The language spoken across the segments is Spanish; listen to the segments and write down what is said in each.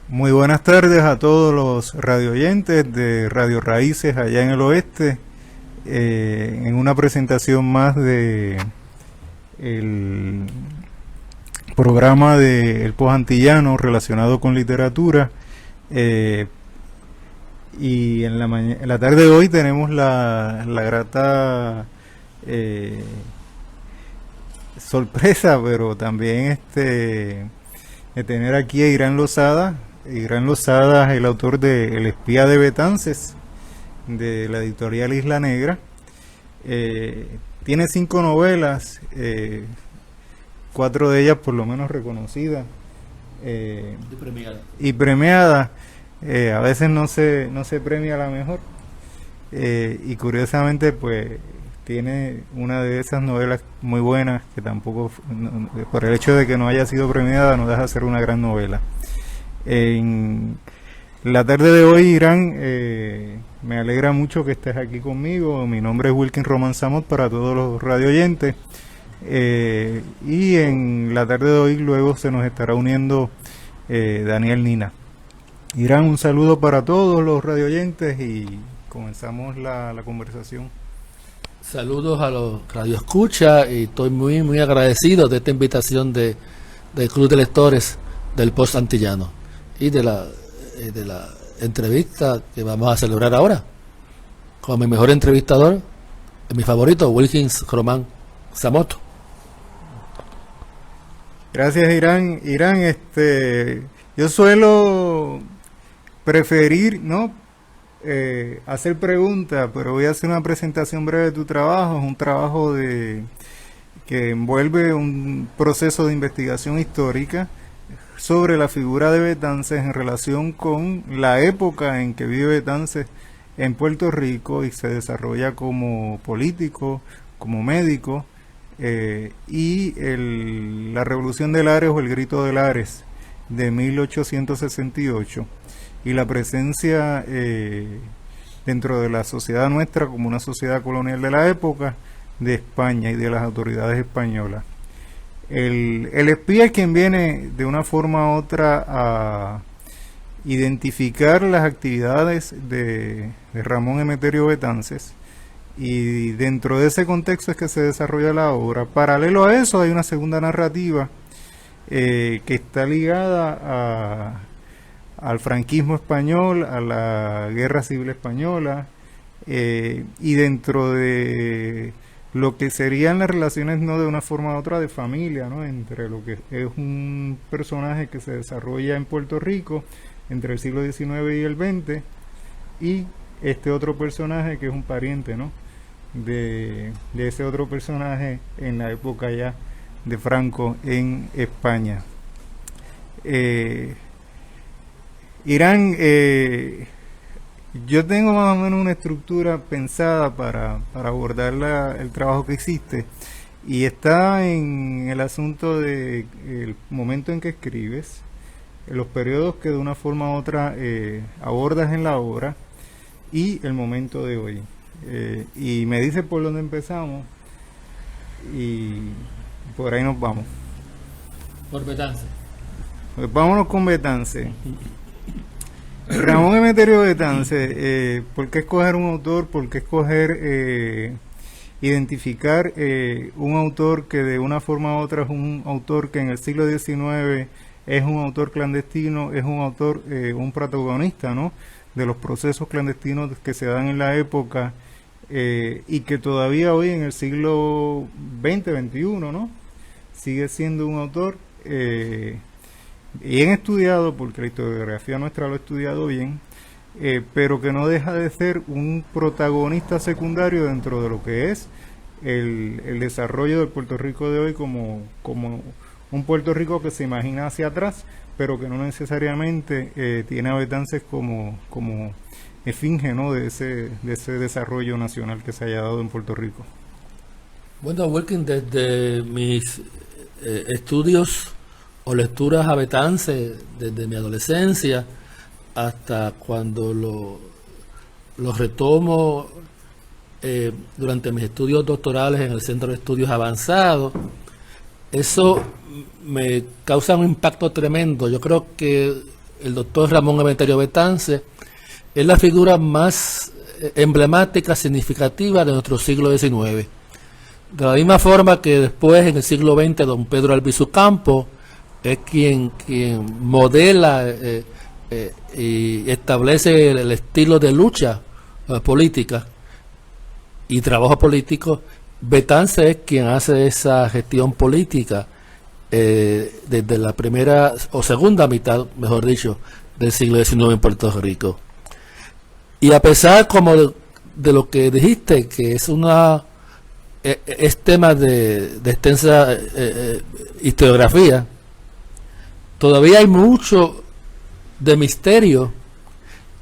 Muy buenas tardes a todos los radioyentes de Radio Raíces allá en el oeste, en una presentación más de el programa de El Post Antillano relacionado con literatura. Y en la tarde de hoy tenemos la grata sorpresa, pero también de tener aquí a Irán Lozada. Irán Lozada es el autor de El espía de Betances, de la editorial Isla Negra. Tiene 5 novelas, 4 de ellas por lo menos reconocidas y premiadas. A veces no se premia la mejor, y curiosamente pues tiene una de esas novelas muy buenas que tampoco, por el hecho de que no haya sido premiada, no deja de ser una gran novela. En la tarde de hoy, Irán, me alegra mucho que estés aquí conmigo. Mi nombre es Wilkin Román Samot para todos los radioyentes, y en la tarde de hoy luego se nos estará uniendo Daniel Nina. Irán, un saludo para todos los radioyentes y comenzamos la conversación. Saludos a los radioescuchas y estoy muy agradecido de esta invitación del Club de Lectores del Post Antillano y de la entrevista que vamos a celebrar ahora con mi mejor entrevistador, mi favorito, Wilkins Román Samot. Gracias, Irán. Irán, yo suelo preferir no hacer preguntas, pero voy a hacer una presentación breve de tu trabajo. Es un trabajo que envuelve un proceso de investigación histórica sobre la figura de Betances en relación con la época en que vive Betances en Puerto Rico y se desarrolla como político, como médico, y la Revolución de Lares o el Grito de Lares de 1868 y la presencia dentro de la sociedad nuestra como una sociedad colonial de la época de España y de las autoridades españolas. El espía es quien viene de una forma u otra a identificar las actividades de Ramón Emeterio Betances, y dentro de ese contexto es que se desarrolla la obra. Paralelo a eso hay una segunda narrativa que está ligada al franquismo español, a la guerra civil española, y dentro de lo que serían las relaciones, no de una forma u otra, de familia, ¿no? Entre lo que es un personaje que se desarrolla en Puerto Rico entre el siglo XIX y el XX, y este otro personaje que es un pariente, ¿no?, de ese otro personaje en la época ya de Franco en España. Irán, yo tengo más o menos una estructura pensada para abordar el trabajo que hiciste, y está en el asunto de el momento en que escribes, los periodos que de una forma u otra abordas en la obra, y el momento de hoy. Y me dice por dónde empezamos y por ahí nos vamos. Por Betances. Pues vámonos con Betances. Ramón Emeterio Betances, ¿por qué escoger un autor? ¿Por qué escoger identificar un autor que de una forma u otra es un autor que en el siglo XIX es un autor clandestino, es un autor, un protagonista, ¿no?, de los procesos clandestinos que se dan en la época, y que todavía hoy en el siglo XX, XXI, ¿no?, sigue siendo un autor bien estudiado, porque la historiografía nuestra lo ha estudiado bien, pero que no deja de ser un protagonista secundario dentro de lo que es el desarrollo del Puerto Rico de hoy como un Puerto Rico que se imagina hacia atrás, pero que no necesariamente tiene a Betances como esfinge, ¿no?, de ese desarrollo nacional que se haya dado en Puerto Rico. Bueno, Wilkin, desde mis estudios o lecturas a Betances, desde mi adolescencia hasta cuando lo retomo durante mis estudios doctorales en el Centro de Estudios Avanzados, eso me causa un impacto tremendo. Yo creo que el doctor Ramón Emeterio Betance es la figura más emblemática, significativa de nuestro siglo XIX. De la misma forma que después, en el siglo XX, don Pedro Albizu Campos es quien modela y establece el estilo de lucha política y trabajo político. Betance es quien hace esa gestión política desde la primera o segunda mitad, mejor dicho, del siglo XIX en Puerto Rico. Y a pesar como de lo que dijiste, que es tema de extensa historiografía, todavía hay mucho de misterio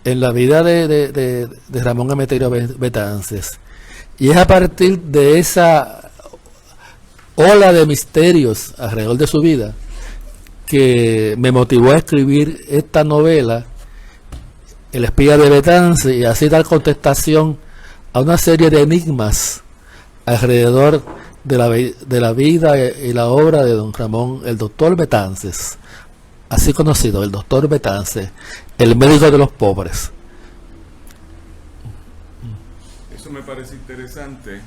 en la vida de Ramón Emeterio Betances. Y es a partir de esa ola de misterios alrededor de su vida que me motivó a escribir esta novela, El espía de Betances, y así dar contestación a una serie de enigmas alrededor de la vida y la obra de don Ramón, el doctor Betances, así conocido, el doctor Betances, el médico de los pobres. Eso me parece interesante,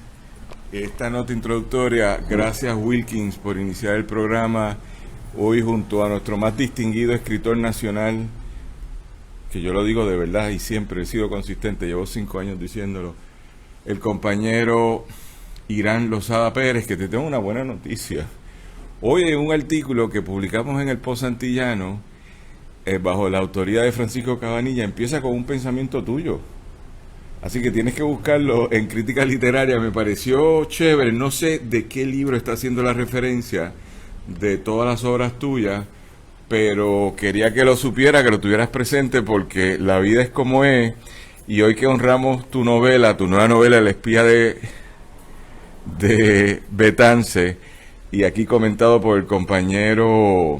esta nota introductoria. Gracias, Wilkins, por iniciar el programa hoy junto a nuestro más distinguido escritor nacional, que yo lo digo de verdad y siempre he sido consistente, llevo 5 años diciéndolo, el compañero Irán Lozada Pérez, que te tengo una buena noticia. Hoy en un artículo que publicamos en el Post Antillano, bajo la autoría de Francisco Cabanilla, empieza con un pensamiento tuyo. Así que tienes que buscarlo en Crítica Literaria. Me pareció chévere, no sé de qué libro está haciendo la referencia de todas las obras tuyas, pero quería que lo supiera, que lo tuvieras presente, porque la vida es como es, y hoy que honramos tu novela, tu nueva novela, El espía de Betance, y aquí comentado por el compañero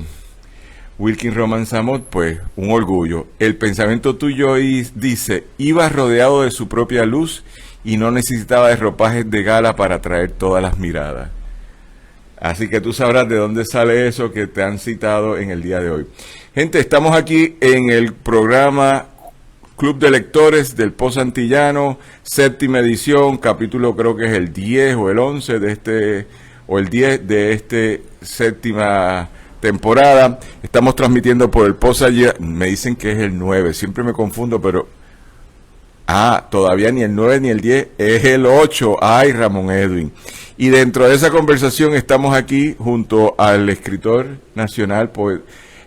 Wilkins Román Zamot, pues un orgullo. El pensamiento tuyo dice: iba rodeado de su propia luz y no necesitaba de ropajes de gala para atraer todas las miradas. Así que tú sabrás de dónde sale eso que te han citado en el día de hoy. Gente, estamos aquí en el programa Club de Lectores del Post Antillano, 7ª edición, capítulo creo que es el 10 o el 11 de este, o el 10 de este 7ª temporada. Estamos transmitiendo por el Post Antillano, me dicen que es el 9, siempre me confundo, pero todavía ni el 9 ni el 10, es el 8, ay Ramón Edwin. Y dentro de esa conversación estamos aquí junto al escritor nacional,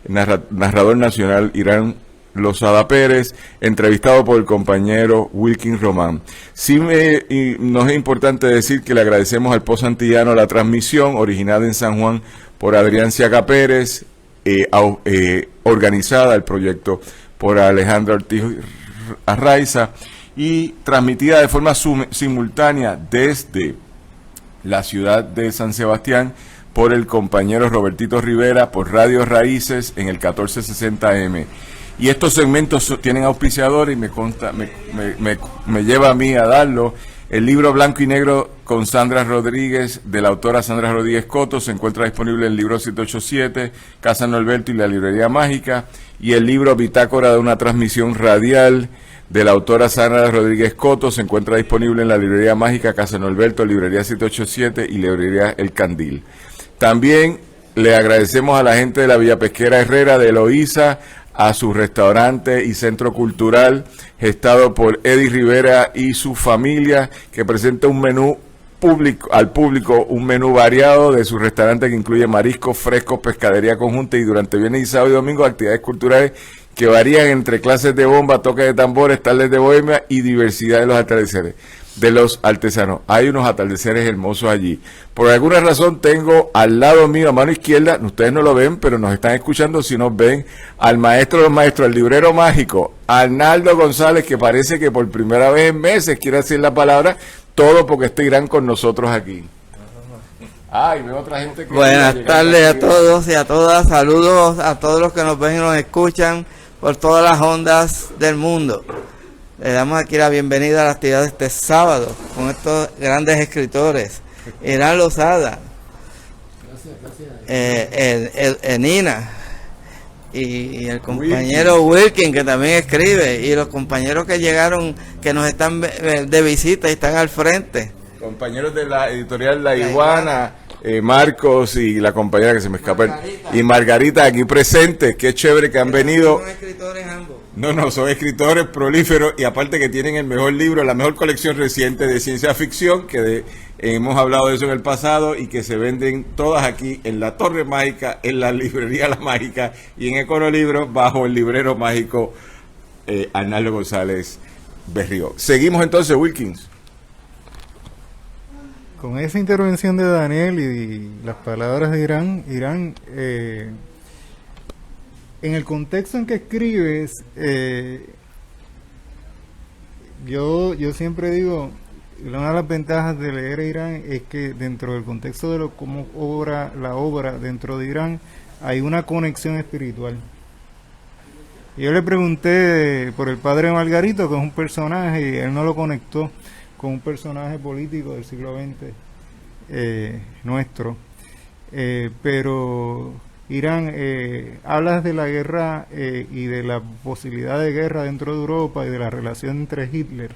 narrador nacional Irán Lozada Pérez, entrevistado por el compañero Wilkins Román. Sí nos es importante decir que le agradecemos al Post Antillano la transmisión, originada en San Juan por Adrián Ciaga Pérez, organizada el proyecto por Alejandra Ortiz Arraiza y transmitida de forma simultánea desde la ciudad de San Sebastián por el compañero Robertito Rivera por Radio Raíces en el 1460M. Y estos segmentos tienen auspiciadores y me lleva a mí a darlo. El libro Blanco y Negro con Sandra Rodríguez, de la autora Sandra Rodríguez Coto, se encuentra disponible en el libro 787, Casa Norberto y la Librería Mágica. Y el libro Bitácora de una transmisión radial, de la autora Sandra Rodríguez Coto, se encuentra disponible en la Librería Mágica, Casa Norberto, Librería 787 y Librería El Candil. También le agradecemos a la gente de la Villa Pesquera Herrera de Loíza, a su restaurante y centro cultural, gestado por Eddie Rivera y su familia, que presenta un menú al público, un menú variado de su restaurante que incluye mariscos frescos, pescadería conjunta y durante viernes y sábado y domingo actividades culturales que varían entre clases de bomba, toques de tambores, tardes de bohemia y diversidad de los atardeceres, de los artesanos. Hay unos atardeceres hermosos allí. Por alguna razón tengo al lado mío, a mano izquierda, ustedes no lo ven, pero nos están escuchando, si nos ven, al maestro de los maestros, al librero mágico, Arnaldo González, que parece que por primera vez en meses quiere decir la palabra, todo porque está Irán con nosotros aquí. Y veo otra gente que... Buenas tardes a todos y a todas, saludos a todos los que nos ven y nos escuchan por todas las ondas del mundo. Le damos aquí la bienvenida a la actividad de este sábado con estos grandes escritores. Irán Lozada, Nina, y el compañero Wilkin, que también escribe, y los compañeros que llegaron, que nos están de visita y están al frente. Compañeros de la editorial La Iguana, Marcos y la compañera que se me escapa, Margarita. y Margarita aquí presentes, qué chévere que han venido. Son escritores ambos. No, son escritores prolíferos y aparte que tienen el mejor libro, la mejor colección reciente de ciencia ficción, hemos hablado de eso en el pasado y que se venden todas aquí en la Torre Mágica, en la librería La Mágica y en Econolibro bajo el librero mágico Arnaldo González Berrío. Seguimos entonces, Wilkins. Con esa intervención de Daniel y las palabras de Irán, en el contexto en que escribes, yo siempre digo, una de las ventajas de leer a Irán es que dentro del contexto de cómo obra la obra dentro de Irán, hay una conexión espiritual. Yo le pregunté por el padre Margarito, que es un personaje, y él no lo conectó con un personaje político del siglo XX nuestro. Pero Irán, hablas de la guerra y de la posibilidad de guerra dentro de Europa y de la relación entre Hitler,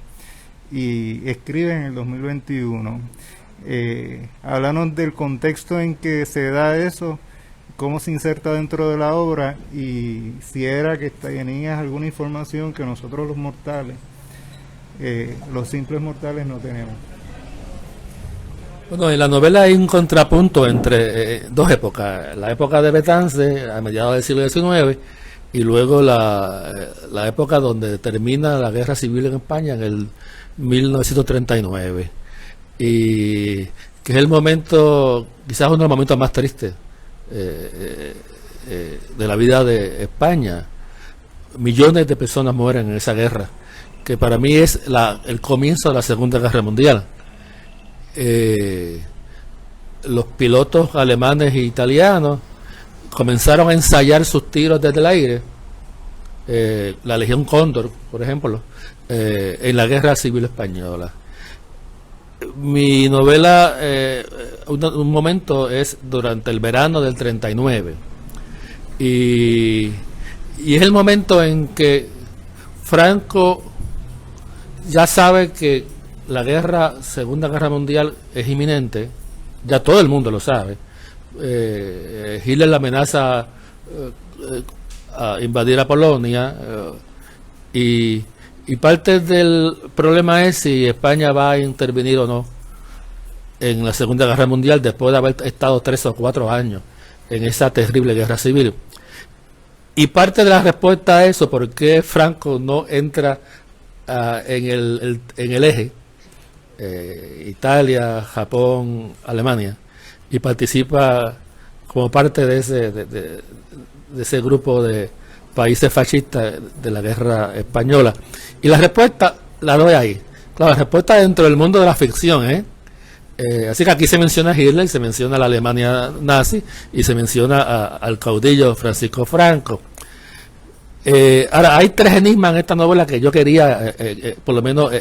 y escribes en el 2021. Háblanos del contexto en que se da eso, cómo se inserta dentro de la obra y si era que tenías alguna información que nosotros los mortales, los simples mortales, no tenemos. Bueno, en la novela hay un contrapunto entre dos épocas, la época de Betance a mediados del siglo XIX y luego la época donde termina la guerra civil en España en el 1939, y que es el momento, quizás uno de los momentos más tristes de la vida de España. Millones de personas mueren en esa guerra, que para mí es el comienzo de la Segunda Guerra Mundial. Los pilotos alemanes e italianos comenzaron a ensayar sus tiros desde el aire, la Legión Cóndor, por ejemplo, en la Guerra Civil Española. Mi novela, un momento es durante el verano del 39, y es el momento en que Franco ya sabe que la Segunda Guerra Mundial es inminente, ya todo el mundo lo sabe. Hitler la amenaza a invadir a Polonia, y parte del problema es si España va a intervenir o no en la Segunda Guerra Mundial después de haber estado 3 o 4 años en esa terrible guerra civil. Y parte de la respuesta a eso, por qué Franco no entra en el eje, Italia, Japón, Alemania, y participa como parte de ese grupo de países fascistas de la guerra española. Y la respuesta la doy ahí. Claro, la respuesta dentro del mundo de la ficción, así que aquí se menciona a Hitler, se menciona a la Alemania nazi y se menciona al caudillo Francisco Franco. Ahora, hay 3 enigmas en esta novela que yo quería por lo menos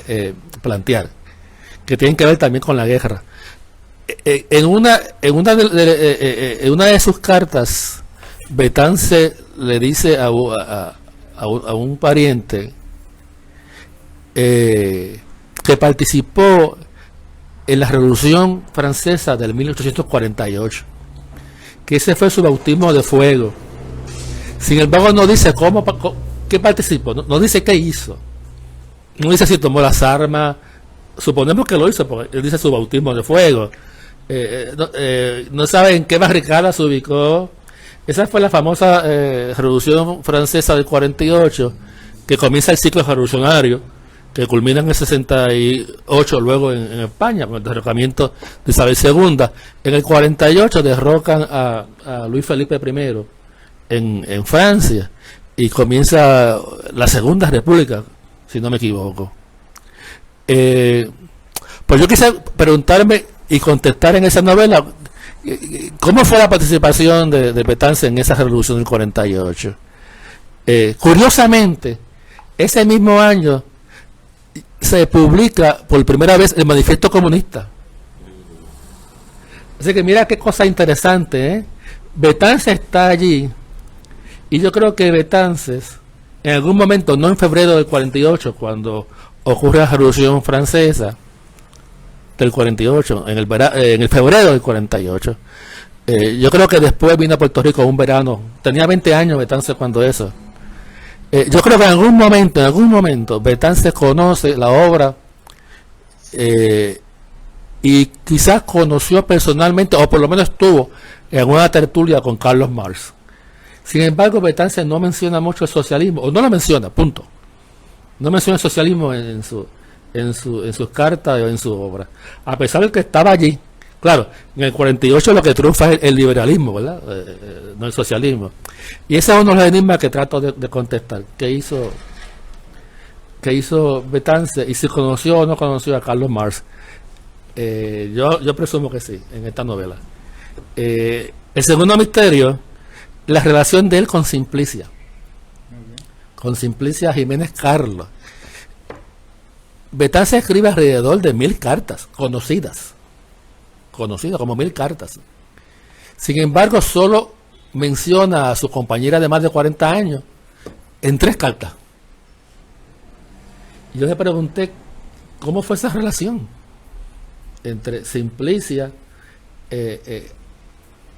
plantear, que tienen que ver también con la guerra. En una de sus cartas, Betance le dice a un pariente que participó en la Revolución Francesa del 1848, que ese fue su bautismo de fuego. Sin embargo, no dice qué participó, no dice qué hizo, no dice si tomó las armas. Suponemos que lo hizo porque él dice su bautismo de fuego. No sabe en qué barricada se ubicó. Esa fue la famosa Revolución Francesa del 48, que comienza el ciclo revolucionario, que culmina en el 68 luego en España, con el derrocamiento de Isabel II. En el 48 derrocan a Luis Felipe I en Francia, y comienza la Segunda República, si no me equivoco. Pues yo quise preguntarme y contestar en esa novela cómo fue la participación de Betance en esa revolución del 48. Curiosamente, ese mismo año se publica por primera vez el Manifiesto Comunista. Así que mira qué cosa interesante, Betance está allí Y yo creo que Betances, en algún momento, no en febrero del 48, cuando ocurre la Revolución Francesa del 48, en el febrero del 48, yo creo que después vino a Puerto Rico un verano, tenía 20 años Betances cuando eso. Yo creo que en algún momento, Betances conoce la obra y quizás conoció personalmente, o por lo menos estuvo en una tertulia con Carlos Marx. Sin embargo, Betances no menciona mucho el socialismo, o no lo menciona, punto. No menciona el socialismo en sus cartas o en su obra. A pesar de que estaba allí, claro, en el 48 lo que triunfa es el liberalismo, ¿verdad? No el socialismo. Y ese es uno de los enigmas que trato de contestar. ¿Qué hizo Betances? Y si conoció o no conoció a Carlos Marx. Yo presumo que sí, en esta novela. El segundo misterio, la relación de él con Simplicia. Con Simplicia Jiménez Carlos. Betances escribe alrededor de 1000 cartas conocidas como 1000 cartas. Sin embargo, solo menciona a su compañera de más de 40 años en 3 cartas. Y yo le pregunté cómo fue esa relación entre Simplicia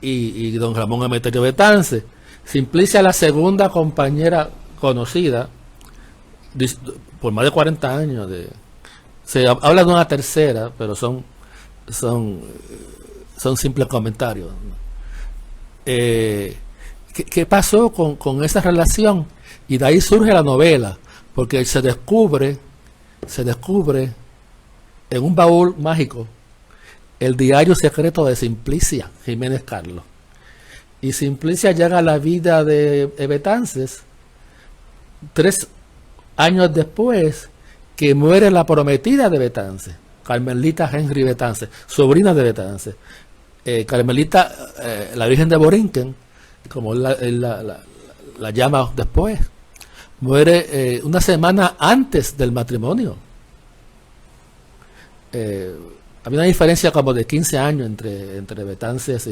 y don Ramón Emeterio Betances. Simplicia, la segunda compañera conocida por más de 40 años. Se habla de una tercera, pero son simples comentarios. ¿Qué pasó con esa relación? Y de ahí surge la novela, porque se descubre en un baúl mágico el diario secreto de Simplicia Jiménez Carlos. Y Simplicia llega a la vida de Betances 3 años después que muere la prometida de Betances, Carmelita Henry Betances, sobrina de Betances. Carmelita, la Virgen de Borinquen, como él la llama después, muere una semana antes del matrimonio. Había una diferencia como de 15 años entre Betances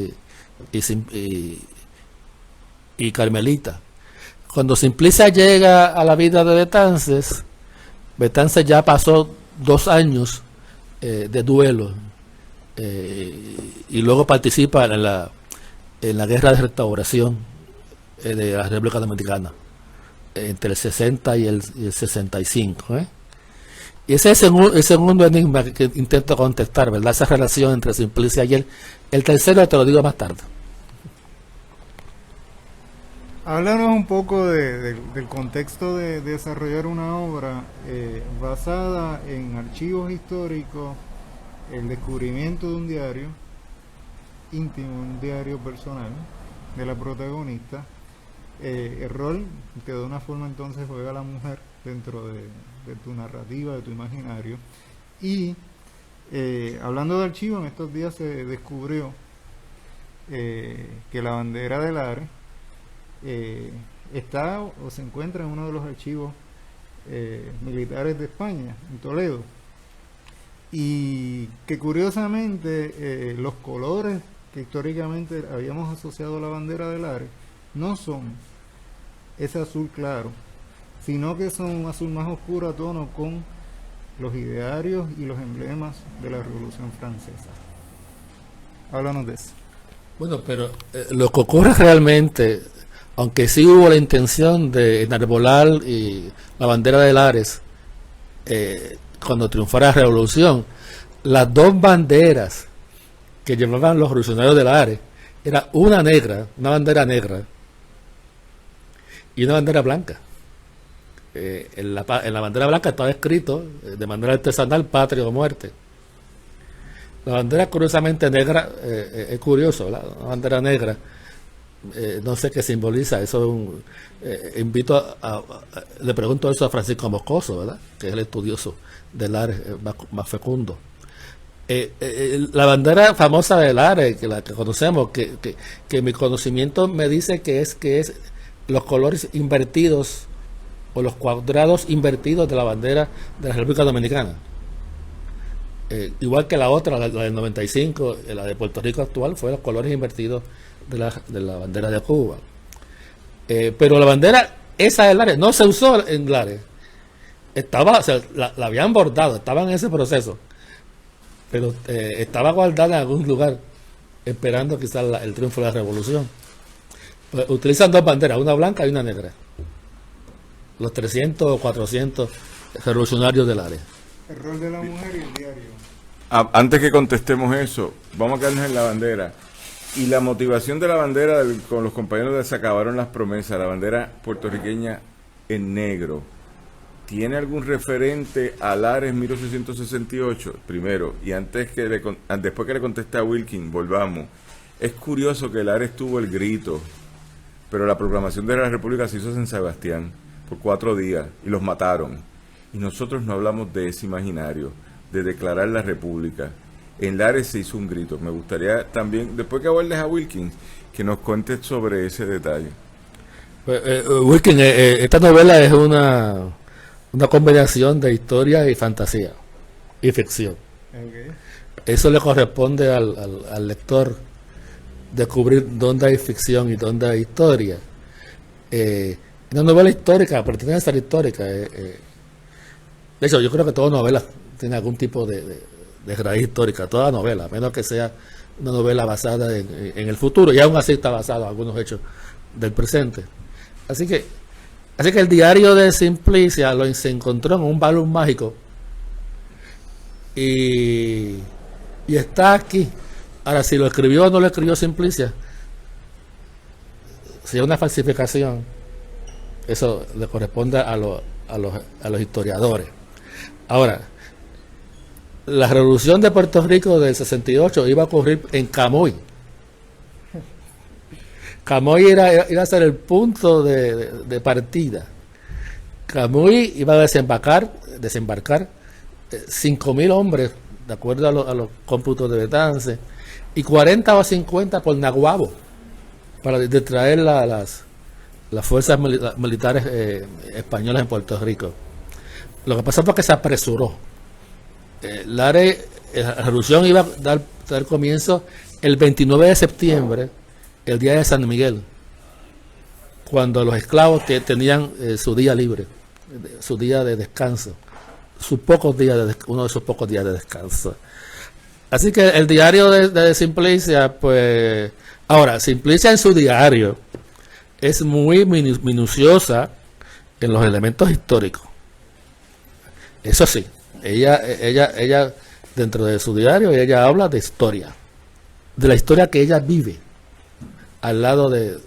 y Carmelita. Cuando Simplicia llega a la vida de Betances ya pasó 2 años de duelo, y luego participa en la guerra de restauración de la República Dominicana entre el 60 y el 65. Y ese es el segundo enigma que intento contestar, ¿verdad? Esa relación entre Simplicia y él. El tercero te lo digo más tarde. Háblanos un poco del contexto de desarrollar una obra basada en archivos históricos, el descubrimiento de un diario íntimo, un diario personal de la protagonista, el rol que de una forma entonces juega la mujer dentro de tu narrativa, de tu imaginario. Y hablando de archivos, en estos días se descubrió que la bandera del Lares está o se encuentra en uno de los archivos militares de España, en Toledo, y que curiosamente los colores que históricamente habíamos asociado a la bandera del Lares no son ese azul claro, sino que son un azul más oscuro a tono con los idearios y los emblemas de la Revolución Francesa. Háblanos de eso. Bueno, pero lo que ocurre realmente, aunque sí hubo la intención de enarbolar y la bandera de Lares cuando triunfara la revolución, las 2 banderas que llevaban los revolucionarios de Lares era una negra, una bandera negra, y una bandera blanca. En la bandera blanca estaba escrito de manera artesanal patria o muerte. La bandera curiosamente negra, es curioso, ¿verdad? Una bandera negra. No sé qué simboliza eso. Invito le pregunto eso a Francisco Moscoso, ¿verdad? Que es el estudioso del Lares más fecundo. La bandera famosa del Lares, que la que conocemos, que mi conocimiento me dice que es los colores invertidos o los cuadrados invertidos de la bandera de la República Dominicana. Igual que la otra, la del 95, la de Puerto Rico actual, fue los colores invertidos de la bandera de Cuba. Pero la bandera, esa de Lares, no se usó en Lares. Estaba, o sea, la habían bordado, estaba en ese proceso. Pero estaba guardada en algún lugar, esperando quizás el triunfo de la revolución. Pues, utilizan dos banderas, una blanca y una negra. Los 300 o 400 revolucionarios del área. El rol de la mujer y el diario. Antes que contestemos eso, vamos a quedarnos en la bandera. Y la motivación de la bandera, con los compañeros de Se Acabaron las Promesas, la bandera puertorriqueña en negro, ¿tiene algún referente a Lares 1868? Primero, y después que le conteste a Wilkin, volvamos. Es curioso que Lares tuvo el grito, pero la proclamación de la República se hizo en San Sebastián por 4 días y los mataron. Y nosotros no hablamos de ese imaginario, de declarar la República. En Lares se hizo un grito. Me gustaría también, después que abordes a Wilkins, que nos cuentes sobre ese detalle. Wilkins, esta novela es una combinación de historia y fantasía y ficción. Okay. Eso le corresponde al lector descubrir dónde hay ficción y dónde hay historia. Una novela histórica, pero tiene que ser histórica. De hecho, yo creo que toda novela tiene algún tipo de raíz histórica, toda novela, a menos que sea una novela basada en el futuro, y aún así está basada en algunos hechos del presente. Así que el diario de Simplicia se encontró en un baúl mágico y está aquí. Ahora, si lo escribió o no lo escribió Simplicia, si es una falsificación, eso le corresponde a los historiadores. Ahora, la revolución de Puerto Rico del 68 iba a ocurrir en Camoy. Camoy iba a ser el punto de partida. Camoy iba a desembarcar 5.000 hombres, de acuerdo a los cómputos de Betance, y 40 o 50 por Naguabo, para distraer las fuerzas militares españolas en Puerto Rico. Lo que pasó fue que se apresuró. La revolución iba a dar comienzo el 29 de septiembre, el día de San Miguel, cuando los esclavos tenían su día libre, su día de descanso, uno de sus pocos días de descanso. Así que el diario de Simplicia, pues, ahora, Simplicia en su diario es muy minuciosa en los elementos históricos. Eso sí, ella dentro de su diario, ella habla de historia, de la historia que ella vive al lado de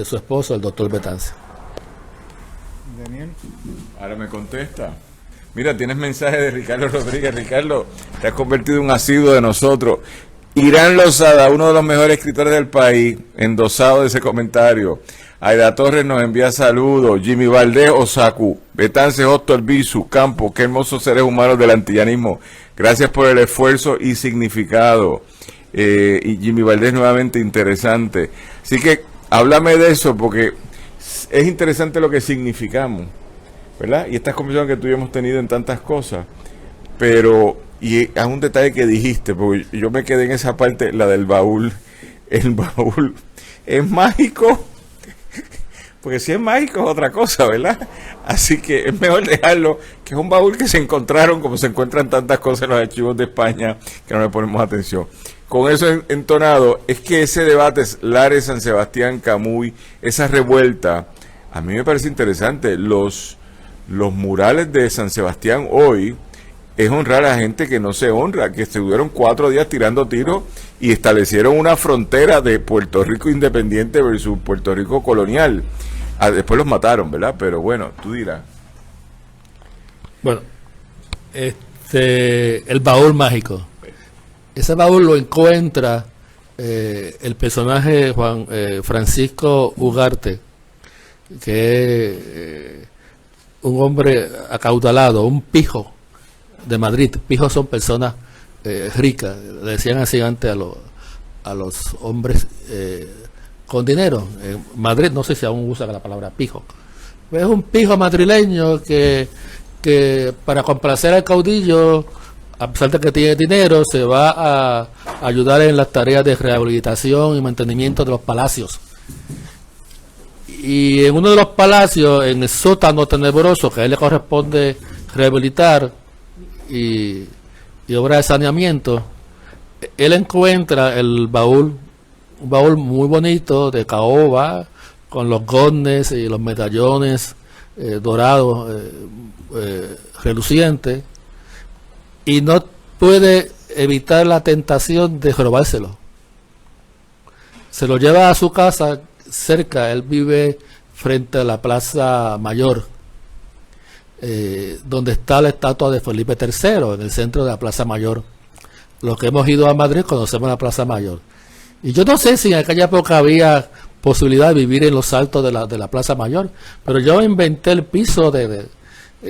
su esposo, el doctor Betance. Daniel. Ahora me contesta. Mira, tienes mensaje de Ricardo Rodríguez. Ricardo, te has convertido en un asiduo de nosotros. Irán Lozada, uno de los mejores escritores del país, endosado de ese comentario. Aida Torres nos envía saludos. Jimmy Valdés, Osaku. Betance, Hosto, Elvisu, Campo. Qué hermosos seres humanos del antillanismo. Gracias por el esfuerzo y significado. Y Jimmy Valdés nuevamente interesante. Así que háblame de eso, porque es interesante lo que significamos, ¿verdad? Y estas conversaciones que tú y yo hemos tenido en tantas cosas, pero, y es un detalle que dijiste, porque yo me quedé en esa parte, la del baúl. El baúl es mágico, porque si es mágico es otra cosa, ¿verdad? Así que es mejor dejarlo, que es un baúl que se encontraron, como se encuentran tantas cosas en los archivos de España, que no le ponemos atención. Con eso entonado, es que ese debate, Lares, San Sebastián, Camuy, esa revuelta, a mí me parece interesante. Los murales de San Sebastián hoy es honrar a gente que no se honra, que estuvieron 4 días tirando tiros y establecieron una frontera de Puerto Rico independiente versus Puerto Rico colonial. Después los mataron, ¿verdad? Pero bueno, tú dirás. Bueno, el baúl mágico. Ese baúl lo encuentra el personaje Juan Francisco Ugarte, que es un hombre acaudalado, un pijo de Madrid. Pijos son personas ricas, le decían así antes a los hombres con dinero. En Madrid no sé si aún usa la palabra pijo. Es un pijo madrileño que para complacer al caudillo, a pesar de que tiene dinero, se va a ayudar en las tareas de rehabilitación y mantenimiento de los palacios. Y en uno de los palacios, en el sótano tenebroso que a él le corresponde rehabilitar y obra de saneamiento, él encuentra el baúl, un baúl muy bonito de caoba, con los goznes y los medallones dorados, relucientes, y no puede evitar la tentación de robárselo. Se lo lleva a su casa cerca, él vive frente a la Plaza Mayor, donde está la estatua de Felipe III, en el centro de la Plaza Mayor. Los que hemos ido a Madrid conocemos la Plaza Mayor. Y yo no sé si en aquella época había posibilidad de vivir en los altos de la Plaza Mayor, pero yo inventé el piso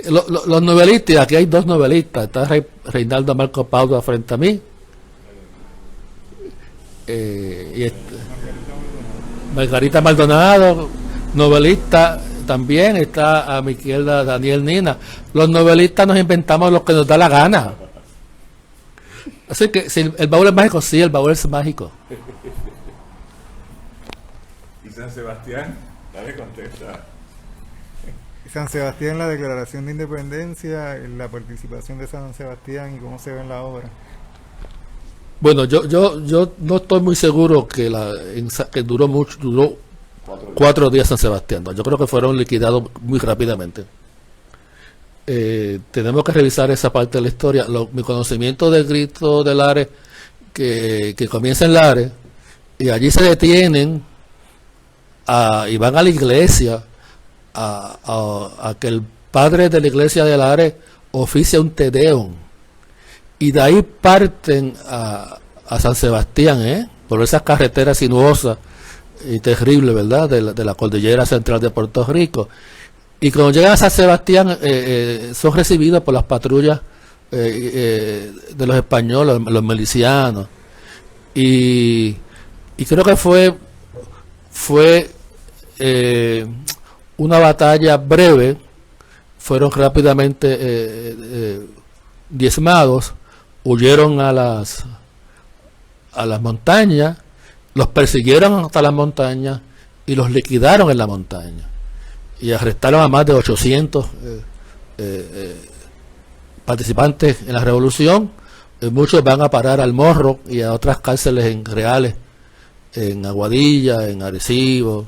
los novelistas. Aquí hay dos novelistas, está Reinaldo Marco Pauda frente a mí, y Margarita Maldonado, novelista también, está a mi izquierda Daniel Nina. Los novelistas nos inventamos lo que nos da la gana. Así que si el baúl es mágico, sí, el baúl es mágico. ¿Y San Sebastián? Dale, contesta. San Sebastián, la Declaración de Independencia, la participación de San Sebastián y cómo se ve en la obra. Bueno, yo no estoy muy seguro que duró 4 días San Sebastián. ¿No? Yo creo que fueron liquidados muy rápidamente. Tenemos que revisar esa parte de la historia. Mi conocimiento del Cristo de Lares, que comienza en Lares, y allí se detienen y van a la iglesia a que el padre de la iglesia de Lares oficia un Te Deum, y de ahí parten a San Sebastián, por esas carreteras sinuosas y terribles, ¿verdad?, de la cordillera central de Puerto Rico. Y cuando llegan a San Sebastián son recibidos por las patrullas de los españoles, los milicianos, y creo que fue una batalla breve. Fueron rápidamente diezmados, huyeron a las montañas, los persiguieron hasta las montañas y los liquidaron en la montaña, y arrestaron a más de 800 participantes en la revolución. Muchos van a parar al Morro y a otras cárceles reales, en Aguadilla, en Arecibo,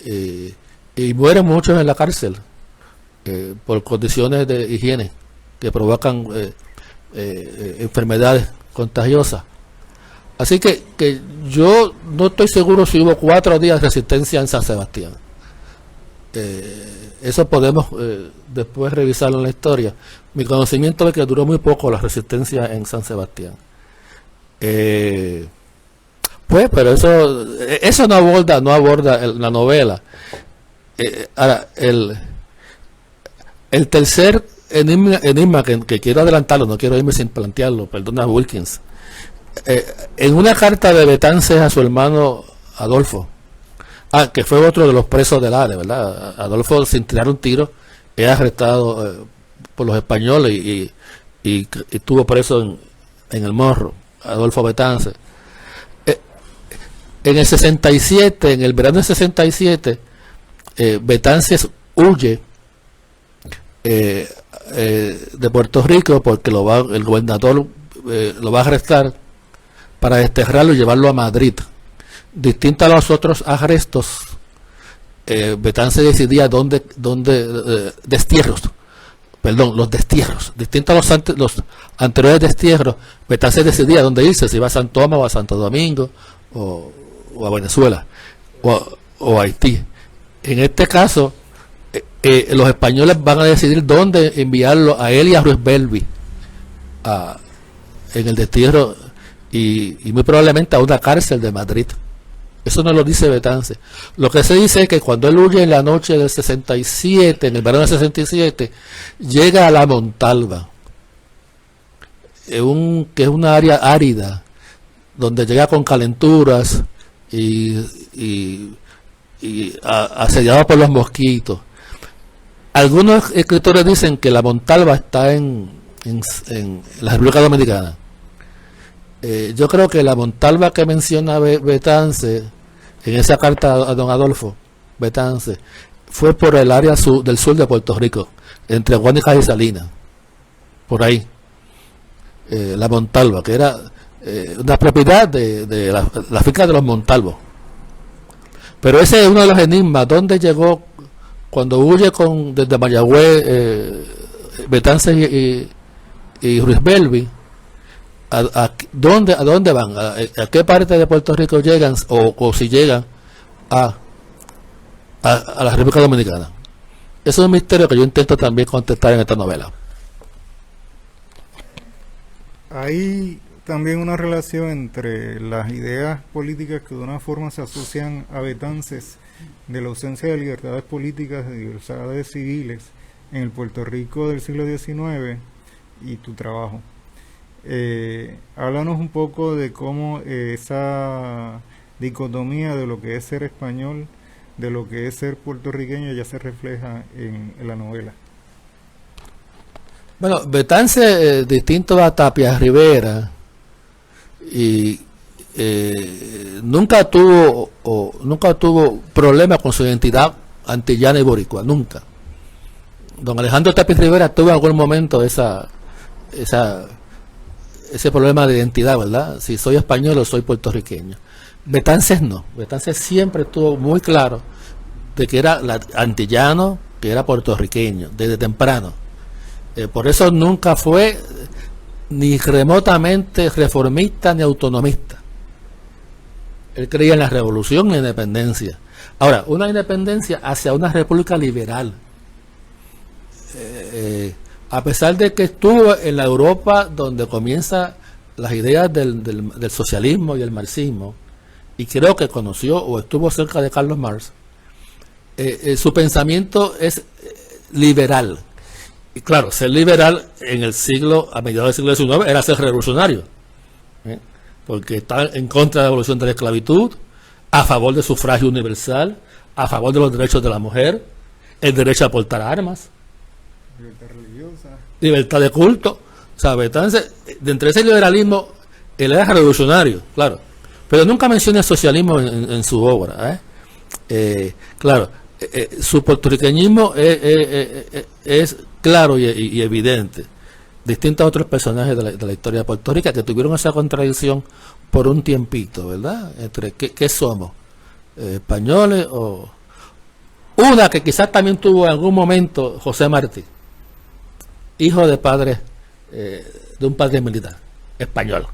y mueren muchos en la cárcel por condiciones de higiene que provocan enfermedades contagiosas. Así que yo no estoy seguro si hubo 4 días de resistencia en San Sebastián. Eso podemos después revisarlo en la historia. Mi conocimiento es que duró muy poco la resistencia en San Sebastián. Pues, pero eso no aborda la novela. Ahora, el tercer enigma que quiero adelantarlo, no quiero irme sin plantearlo, perdona Wilkins. En una carta de Betances a su hermano Adolfo, que fue otro de los presos del Lares, ¿verdad? Adolfo, sin tirar un tiro, es arrestado por los españoles y estuvo preso en el Morro, Adolfo Betances. En el 67, en el verano del 67, Betances huye de Puerto Rico porque el gobernador lo va a arrestar para desterrarlo y llevarlo a Madrid. Distinto a los otros arrestos, Betances decidía los destierros. Distinto a los anteriores destierros, Betances decidía dónde irse, si iba a San Tomás o a Santo Domingo o a Venezuela o a Haití. En este caso, los españoles van a decidir dónde enviarlo a él y a Ruiz Belvi en el destierro, y muy probablemente a una cárcel de Madrid. Eso no lo dice Betances. Lo que se dice es que cuando él huye en la noche del 67, en el verano del 67, llega a la Montalva, que es una área árida, donde llega con calenturas y asediado por los mosquitos. Algunos escritores dicen que la Montalva está en la República Dominicana. Yo creo que la Montalva que menciona Betances en esa carta a don Adolfo Betance, fue por el área del sur de Puerto Rico, entre Guánica y Salinas, por ahí. La Montalva, que era una propiedad de la finca de los Montalvos. Pero ese es uno de los enigmas. ¿Dónde llegó cuando huye desde Mayagüez, Betance y Ruiz Belvi? ¿A dónde van? ¿A qué parte de Puerto Rico llegan? O si llegan a la República Dominicana. Eso es un misterio que yo intento también contestar en esta novela. Hay también una relación entre las ideas políticas que de una forma se asocian a Betances de la ausencia de libertades políticas, de libertades civiles en el Puerto Rico del siglo XIX y tu trabajo. Háblanos un poco de cómo esa dicotomía de lo que es ser español, de lo que es ser puertorriqueño, ya se refleja en la novela. Bueno, Betance, distinto a Tapia Rivera, y nunca tuvo problemas con su identidad antillana y boricua, nunca. Don Alejandro Tapia Rivera tuvo en algún momento ese problema de identidad, ¿verdad? Si soy español o soy puertorriqueño. Betances no. Betances siempre estuvo muy claro de que era antillano, que era puertorriqueño, desde temprano. Por eso nunca fue ni remotamente reformista ni autonomista. Él creía en la revolución y la independencia. Ahora, una independencia hacia una república liberal. A pesar de que estuvo en la Europa donde comienzan las ideas del socialismo y el marxismo, y creo que conoció o estuvo cerca de Carlos Marx, su pensamiento es liberal. Y claro, ser liberal a mediados del siglo XIX era ser revolucionario, porque está en contra de la abolición de la esclavitud, a favor del sufragio universal, a favor de los derechos de la mujer, el derecho a portar armas, Libertad religiosa. libertad de culto. ¿Sabe? Entonces, dentro de ese liberalismo, él era revolucionario, claro, pero nunca menciona el socialismo en su obra. Claro, su puertorriqueñismo es claro y evidente, distinto a otros personajes de la historia de Puerto Rico que tuvieron esa contradicción por un tiempito, ¿verdad? Entre ¿qué somos? ¿Españoles o...? Una que quizás también tuvo en algún momento José Martí, hijo de padre, de un padre militar, español.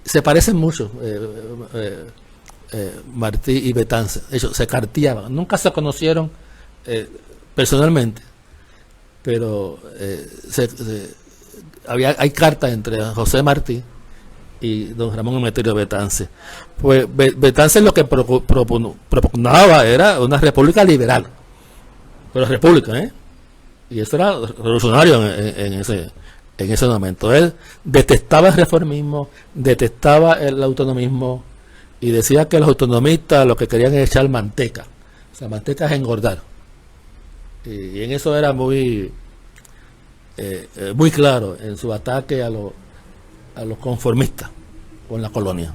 Se parecen mucho, Martí y Betance. Ellos se carteaban, nunca se conocieron personalmente, pero hay cartas entre José Martí y don Ramón Emeterio Betance. Pues Betance lo que propugnaba era una república liberal, pero república, y eso era revolucionario en ese momento. Él detestaba el reformismo, detestaba el autonomismo, y decía que los autonomistas lo que querían es echar manteca. O sea, manteca es engordar. Y en eso era muy claro en su ataque a los conformistas con la colonia.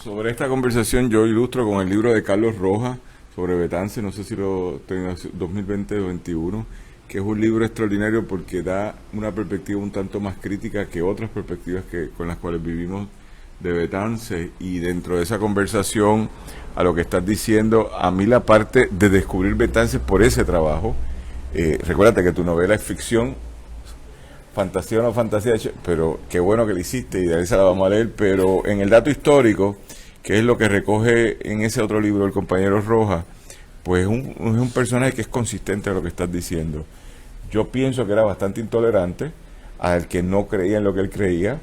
Sobre esta conversación yo ilustro con el libro de Carlos Rojas sobre Betance, no sé si lo tengo, 2020-2021, que es un libro extraordinario porque da una perspectiva un tanto más crítica que otras perspectivas con las cuales vivimos de Betance. Y dentro de esa conversación, a lo que estás diciendo, a mí la parte de descubrir Betance por ese trabajo, recuérdate que tu novela es ficción, fantasía o no fantasía, pero qué bueno que la hiciste y de ahí se la vamos a leer, pero en el dato histórico, que es lo que recoge en ese otro libro el compañero Rojas, pues es un personaje que es consistente a lo que estás diciendo. Yo pienso que era bastante intolerante al que no creía en lo que él creía,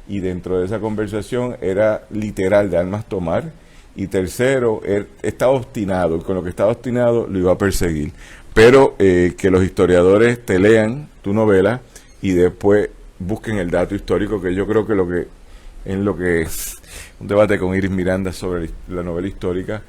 y dentro de esa conversación era literal de armas tomar, y tercero, él estaba obstinado, y con lo que estaba obstinado lo iba a perseguir. Pero que los historiadores te lean tu novela y después busquen el dato histórico, que yo creo que un debate con Iris Miranda sobre la novela histórica,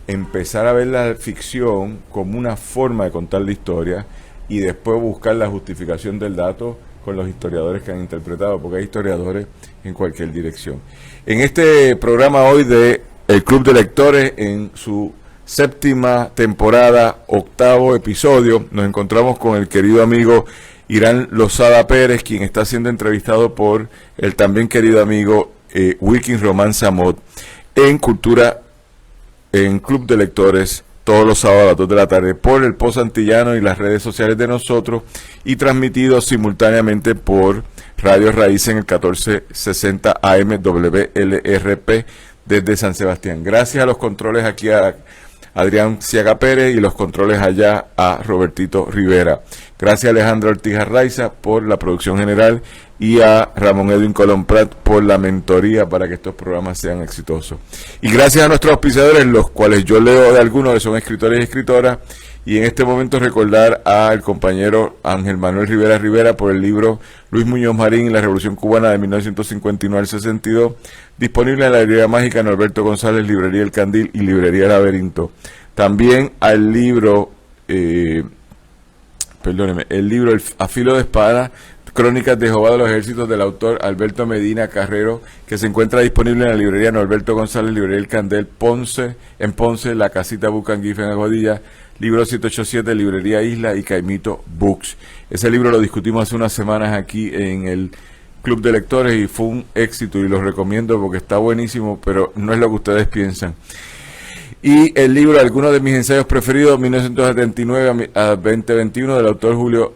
empezar a ver la ficción como una forma de contar la historia y después buscar la justificación del dato con los historiadores que han interpretado, porque hay historiadores en cualquier dirección. En este programa hoy de El Club de Lectores, en su 7ª temporada, 8º episodio, nos encontramos con el querido amigo Irán Lozada Pérez, quien está siendo entrevistado por el también querido amigo Wilkins Román Samot en Cultura, en Club de Lectores, todos los sábados a las 2 de la tarde por el Post Antillano y las redes sociales de nosotros, y transmitido simultáneamente por Radio Raíz en el 1460 AM WLRP desde San Sebastián. Gracias a los controles aquí a Adrián Ciaga Pérez y los controles allá a Robertito Rivera. Gracias a Alejandro Ortiz Arraiza por la producción general y a Ramón Edwin Colón Prat por la mentoría para que estos programas sean exitosos. Y gracias a nuestros auspiciadores, los cuales yo leo de algunos que son escritores y escritoras, y en este momento recordar al compañero Ángel Manuel Rivera Rivera por el libro Luis Muñoz Marín y la Revolución Cubana de 1959 al 62, disponible en la librería mágica Norberto González, librería El Candil y librería Laberinto. También al libro, el libro A Filo de Espada, Crónicas de Jehová de los Ejércitos, del autor Alberto Medina Carrero, que se encuentra disponible en la librería Norberto González, librería El Candel, en Ponce, la casita Bucanguife en Aguadilla, libro 787, librería Isla y Caimito Books. Ese libro lo discutimos hace unas semanas aquí en el Club de Lectores y fue un éxito, y lo recomiendo porque está buenísimo, pero no es lo que ustedes piensan. Y el libro Algunos de mis ensayos preferidos, 1979 a 2021, del autor Julio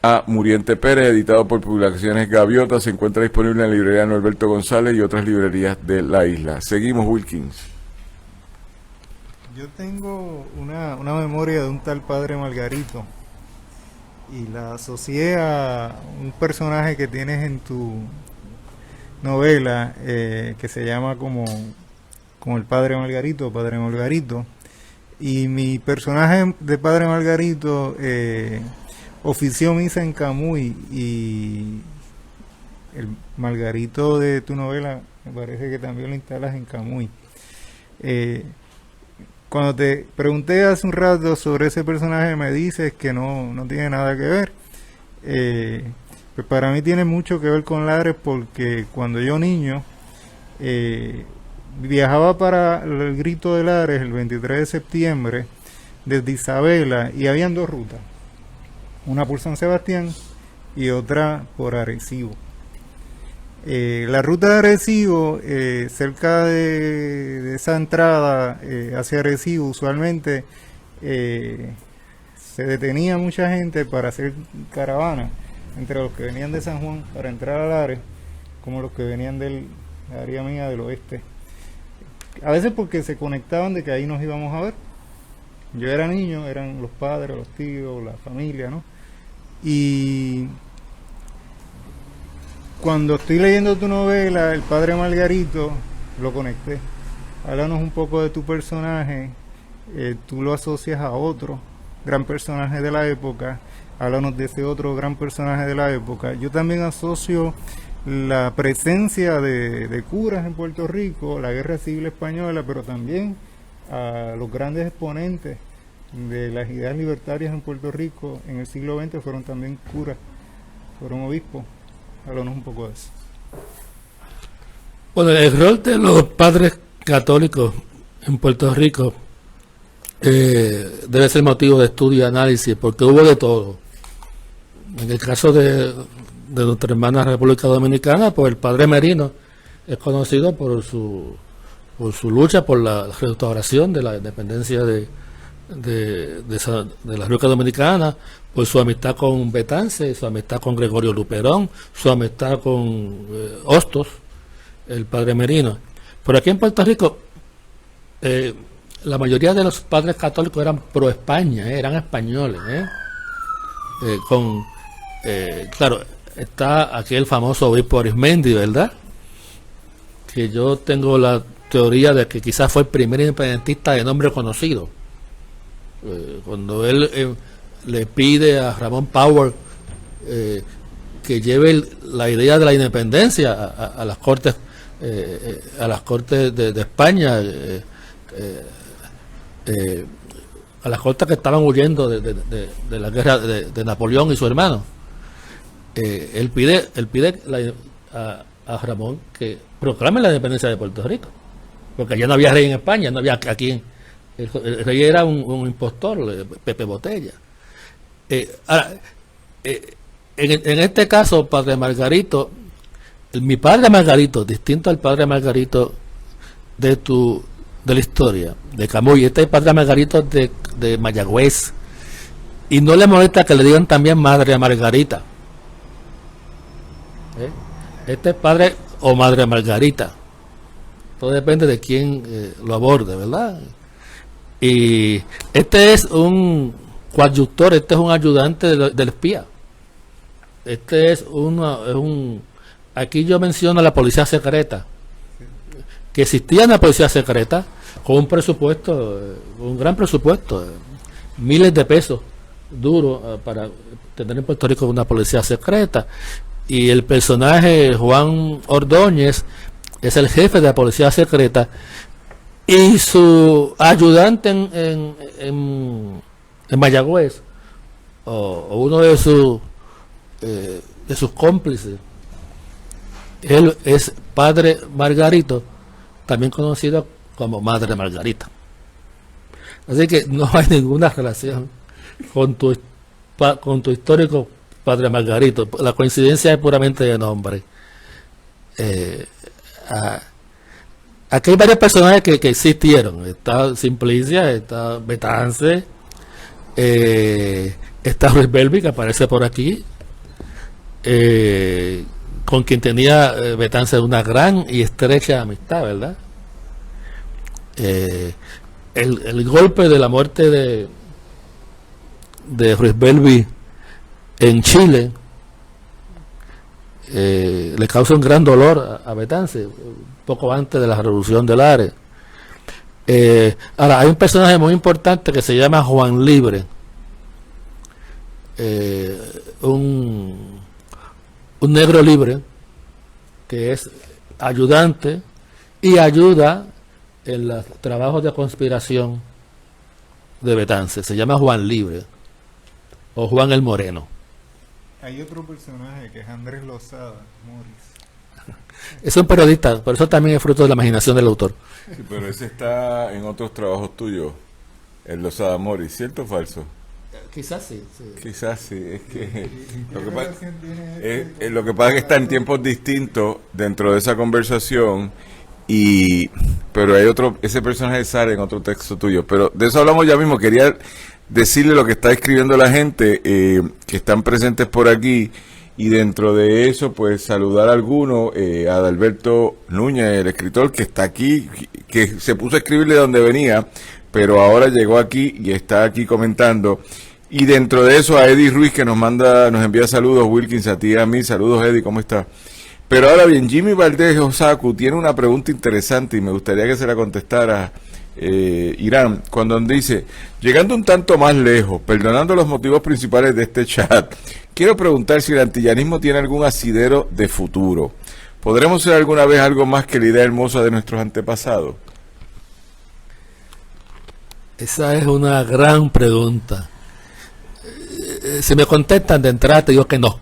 A. Muriente Pérez, editado por Publicaciones Gaviota, se encuentra disponible en la librería Norberto González y otras librerías de la isla. Seguimos, Wilkins. Yo tengo una memoria de un tal Padre Margarito, y la asocié a un personaje que tienes en tu novela, que se llama como el Padre Margarito, Padre Margarito. Y mi personaje de Padre Margarito ofició misa en Camuy, y el Margarito de tu novela me parece que también lo instalas en Camuy. Cuando te pregunté hace un rato sobre ese personaje, me dices que no tiene nada que ver. Pues para mí tiene mucho que ver con Lares, porque cuando yo niño viajaba para el Grito de Lares el 23 de septiembre desde Isabela, y habían 2 rutas, una por San Sebastián y otra por Arecibo. La ruta de Arecibo, cerca de esa entrada hacia Arecibo, usualmente se detenía mucha gente para hacer caravana, entre los que venían de San Juan para entrar a Lares, como los que venían del área mía del oeste. A veces porque se conectaban de que ahí nos íbamos a ver. Yo era niño, eran los padres, los tíos, la familia, ¿no? Y cuando estoy leyendo tu novela, El Padre Margarito, lo conecté. Háblanos un poco de tu personaje. Tú lo asocias a otro gran personaje de la época. Háblanos de ese otro gran personaje de la época. Yo también asocio la presencia de curas en Puerto Rico, la Guerra Civil Española, pero también a los grandes exponentes de las ideas libertarias en Puerto Rico en el siglo XX fueron también curas, fueron obispos. Háblanos un poco de eso. Bueno, el rol de los padres católicos en Puerto Rico debe ser motivo de estudio y análisis, porque hubo de todo. En el caso de nuestra hermana República Dominicana, pues el padre Merino es conocido por su lucha por la restauración de la independencia de la República Dominicana, por su amistad con Betance, su amistad con Gregorio Luperón, su amistad con Hostos, el padre Merino. Pero aquí en Puerto Rico, la mayoría de los padres católicos eran pro España, eran españoles. Claro, está aquí el famoso obispo Arismendi, ¿verdad? Que yo tengo la teoría de que quizás fue el primer independentista de nombre conocido. Cuando él le pide a Ramón Power que lleve la idea de la independencia a las cortes de España, a las cortes que estaban huyendo de la guerra de Napoleón y su hermano. él pide a Ramón que proclame la independencia de Puerto Rico, porque allá no había rey en España, no había aquí. El rey era un impostor, Pepe Botella. Ahora, en este caso, Padre Margarito, mi Padre Margarito, distinto al Padre Margarito de la historia, de Camuy, este es el Padre Margarito de Mayagüez, y no le molesta que le digan también Madre Margarita. Este es Padre o Madre Margarita, todo depende de quién lo aborde, ¿verdad? Y este es un coadyuctor, este es un ayudante del espía. Este es aquí yo menciono la policía secreta, que existía una policía secreta con un presupuesto, un gran presupuesto, miles de pesos duros para tener en Puerto Rico una policía secreta. Y el personaje Juan Ordóñez es el jefe de la policía secreta, y su ayudante en Mayagüez, o uno de sus cómplices, él es Padre Margarito, también conocido como Madre Margarita. Así que no hay ninguna relación con tu histórico Padre Margarito. La coincidencia es puramente de nombre. Aquí hay varios personajes que existieron. Está Simplicia, está Betance, está Ruiz Belvi, que aparece por aquí, con quien tenía Betance una gran y estrecha amistad, ¿verdad? El golpe de la muerte de Ruiz Belvi en Chile le causa un gran dolor a Betance, poco antes de la Revolución del Ares. Ahora, hay un personaje muy importante que se llama Juan Libre, un negro libre que es ayudante y ayuda en los trabajos de conspiración de Betance. Se llama Juan Libre o Juan el Moreno. Hay otro personaje que es Andrés Lozada Morris. Es un periodista, por eso también es fruto de la imaginación del autor. Sí, pero ese está en otros trabajos tuyos, el Lozada Morris, ¿cierto o falso? Quizás sí. Quizás sí, es que lo que pasa es que está en tiempos distintos dentro de esa conversación, pero hay ese personaje sale en otro texto tuyo, pero de eso hablamos ya mismo. Quería decirle lo que está escribiendo la gente que están presentes por aquí, y dentro de eso pues saludar a alguno, a Adalberto Núñez, el escritor que está aquí, que se puso a escribirle de donde venía, pero ahora llegó aquí y está aquí comentando. Y dentro de eso a Eddie Ruiz, que nos envía saludos. Wilkins, a ti y a mí, saludos Eddie, ¿cómo está? Pero ahora bien, Jimmy Valdés Osaku tiene una pregunta interesante y me gustaría que se la contestara Irán, cuando dice: llegando un tanto más lejos, perdonando los motivos principales de este chat, quiero preguntar si el antillanismo tiene algún asidero de futuro. ¿Podremos ser alguna vez algo más que la idea hermosa de nuestros antepasados? Esa es una gran pregunta. Si me contestan de entrada, te digo que no.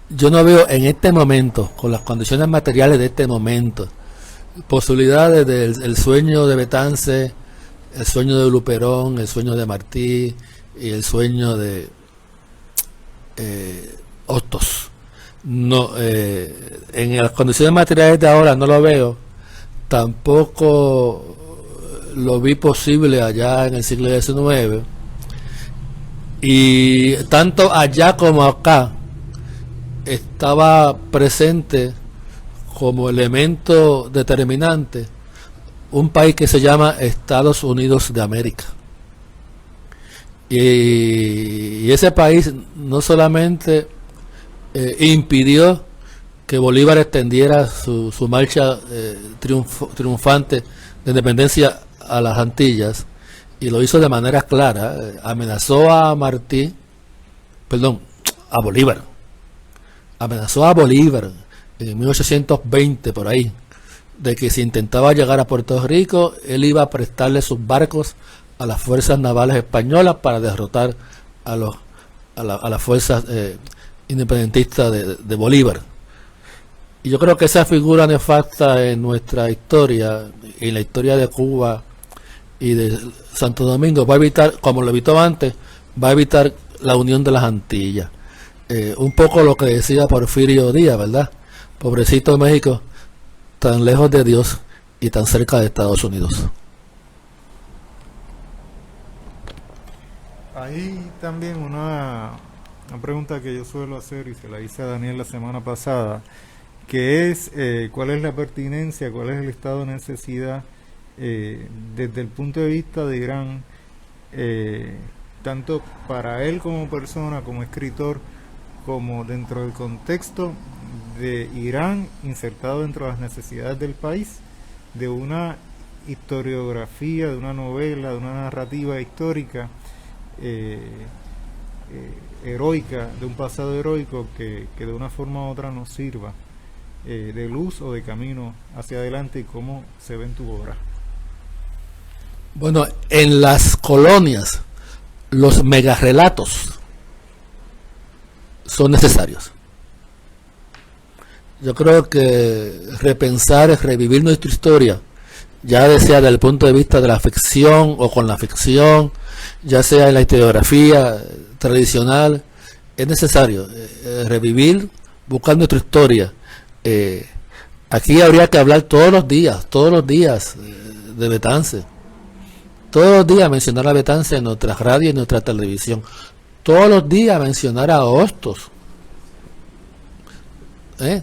Yo no veo en este momento, con las condiciones materiales de este momento, posibilidades del sueño de Betance, el sueño de Luperón, el sueño de Martí y el sueño de Hostos. No, en las condiciones materiales de ahora no lo veo. Tampoco lo vi posible allá en el siglo XIX. Y tanto allá como acá estaba presente como elemento determinante un país que se llama Estados Unidos de América. Y ese país no solamente impidió que Bolívar extendiera su marcha triunfante de independencia a las Antillas, y lo hizo de manera clara. Amenazó a Bolívar. Amenazó a Bolívar en 1820 por ahí, de que si intentaba llegar a Puerto Rico, él iba a prestarle sus barcos a las fuerzas navales españolas para derrotar a los a las fuerzas independentistas de Bolívar. Y yo creo que esa figura nefasta en nuestra historia, en la historia de Cuba y de Santo Domingo, va a evitar, como lo evitó antes, va a evitar la unión de las Antillas. Un poco lo que decía Porfirio Díaz, ¿verdad? Pobrecito México, tan lejos de Dios y tan cerca de Estados Unidos. Hay también una pregunta que yo suelo hacer y se la hice a Daniel la semana pasada, que es cuál es la pertinencia, cuál es el estado de necesidad desde el punto de vista de Irán, tanto para él como persona, como escritor, como dentro del contexto de Irán insertado dentro de las necesidades del país, de una historiografía, de una novela, de una narrativa histórica heroica, de un pasado heroico que de una forma u otra nos sirva de luz o de camino hacia adelante, y cómo se ve en tu obra. Bueno, en las colonias los megarrelatos son necesarios. Yo creo que repensar es revivir nuestra historia, ya sea desde el punto de vista de la ficción o con la ficción, ya sea en la historiografía tradicional, es necesario revivir, buscar nuestra historia. Aquí habría que hablar todos los días de Betance. Todos los días mencionar a Betance en nuestras radios y en nuestra televisión. Todos los días mencionar a Hostos.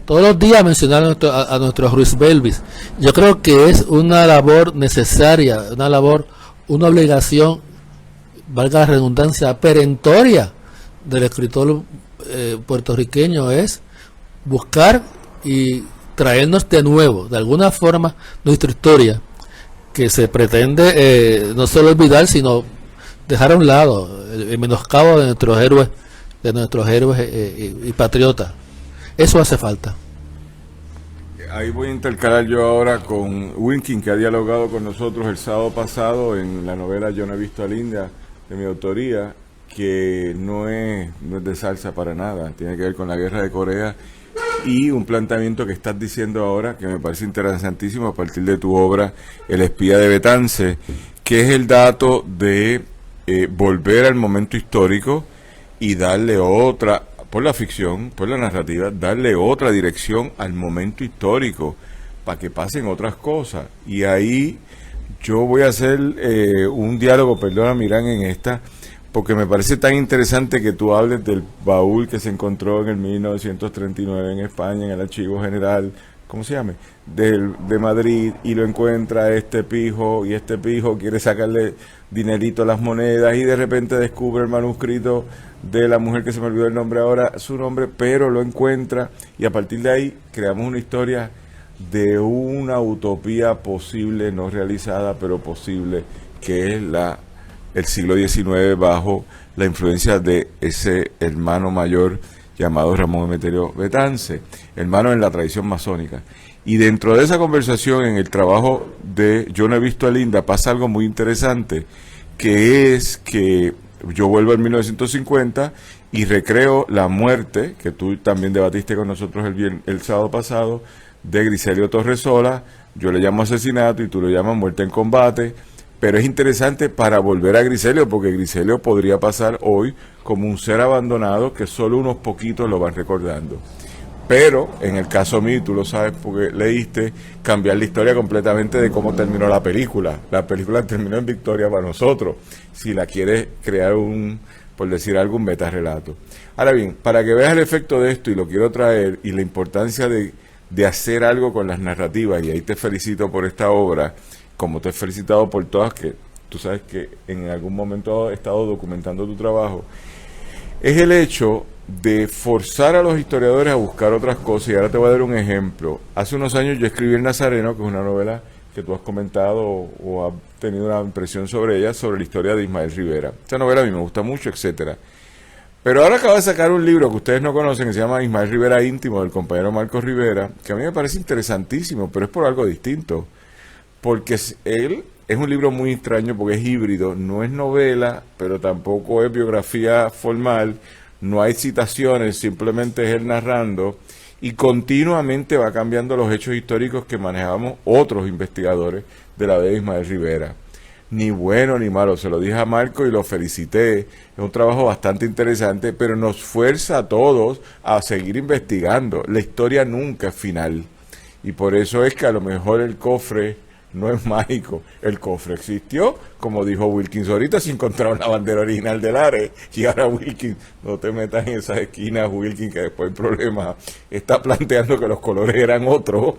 Todos los días mencionar a nuestro Ruiz Belvis. Yo creo que es una labor necesaria, una obligación, valga la redundancia, perentoria del escritor puertorriqueño, es buscar y traernos de nuevo, de alguna forma, nuestra historia, que se pretende no solo olvidar, sino dejar a un lado el menoscabo de nuestros héroes y patriotas. Eso hace falta. Ahí voy a intercalar yo ahora con Wilkin, que ha dialogado con nosotros el sábado pasado en la novela Yo no he visto a Linda, de mi autoría, que no es de salsa para nada, tiene que ver con la guerra de Corea, y un planteamiento que estás diciendo ahora que me parece interesantísimo a partir de tu obra El espía de Betance, que es el dato de volver al momento histórico y darle otra, por la ficción, por la narrativa, darle otra dirección al momento histórico para que pasen otras cosas. Y ahí yo voy a hacer un diálogo, perdona Mirán, en esta, porque me parece tan interesante que tú hables del baúl que se encontró en el 1939 en España, en el Archivo General, ¿cómo se llama?, de Madrid, y lo encuentra este pijo, y este pijo quiere sacarle dinerito a las monedas, y de repente descubre el manuscrito de la mujer que se me olvidó el nombre ahora, su nombre, pero lo encuentra, y a partir de ahí creamos una historia de una utopía posible, no realizada, pero posible, que es el siglo XIX bajo la influencia de ese hermano mayor llamado Ramón Emeterio Betance, hermano en la tradición masónica. Y dentro de esa conversación, en el trabajo de Yo no he visto a Linda, pasa algo muy interesante, que es que yo vuelvo en 1950 y recreo la muerte, que tú también debatiste con nosotros el sábado pasado, de Griselio Torresola. Yo le llamo asesinato y tú lo llamas muerte en combate, pero es interesante para volver a Griselio, porque Griselio podría pasar hoy como un ser abandonado que solo unos poquitos lo van recordando. Pero en el caso mío, tú lo sabes porque leíste, cambiar la historia completamente de cómo terminó la película. La película terminó en victoria para nosotros, si la quieres crear por decir algo, un metarrelato. Ahora bien, para que veas el efecto de esto, y lo quiero traer, y la importancia de hacer algo con las narrativas, y ahí te felicito por esta obra, como te he felicitado por todas, que tú sabes que en algún momento he estado documentando tu trabajo, es el hecho de forzar a los historiadores a buscar otras cosas. Y ahora te voy a dar un ejemplo. Hace unos años yo escribí El Nazareno, que es una novela que tú has comentado o has tenido una impresión sobre ella, sobre la historia de Ismael Rivera. Esta novela a mí me gusta mucho, etcétera. Pero ahora acaba de sacar un libro que ustedes no conocen, que se llama Ismael Rivera Íntimo, del compañero Marcos Rivera, que a mí me parece interesantísimo, pero es por algo distinto. Porque él es un libro muy extraño, porque es híbrido, no es novela, pero tampoco es biografía formal, no hay citaciones, simplemente es él narrando, y continuamente va cambiando los hechos históricos que manejamos otros investigadores de la de Ismael Rivera. Ni bueno ni malo, se lo dije a Marco y lo felicité, es un trabajo bastante interesante, pero nos fuerza a todos a seguir investigando. La historia nunca es final, y por eso es que a lo mejor el cofre no es mágico. El cofre existió, como dijo Wilkins ahorita, se encontraron la bandera original del Ares, y ahora Wilkins, no te metas en esas esquinas, Wilkins, que después el problema está planteando que los colores eran otros.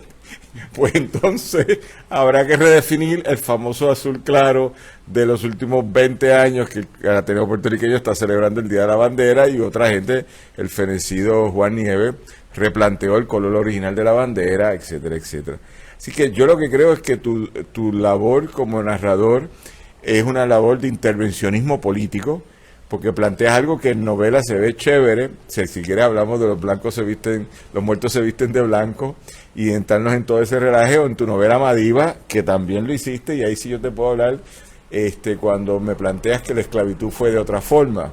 Pues entonces habrá que redefinir el famoso azul claro de los últimos 20 años que el Ateneo Puertorriqueño está celebrando el Día de la Bandera, y otra gente, el fenecido Juan Nieves, replanteó el color original de la bandera, etcétera, etcétera. Así que yo lo que creo es que tu labor como narrador es una labor de intervencionismo político, porque planteas algo que en novela se ve chévere. Si quieres hablamos de los muertos se visten de blanco, y entrarnos en todo ese relaje, o en tu novela Madiba, que también lo hiciste, y ahí sí yo te puedo hablar, cuando me planteas que la esclavitud fue de otra forma.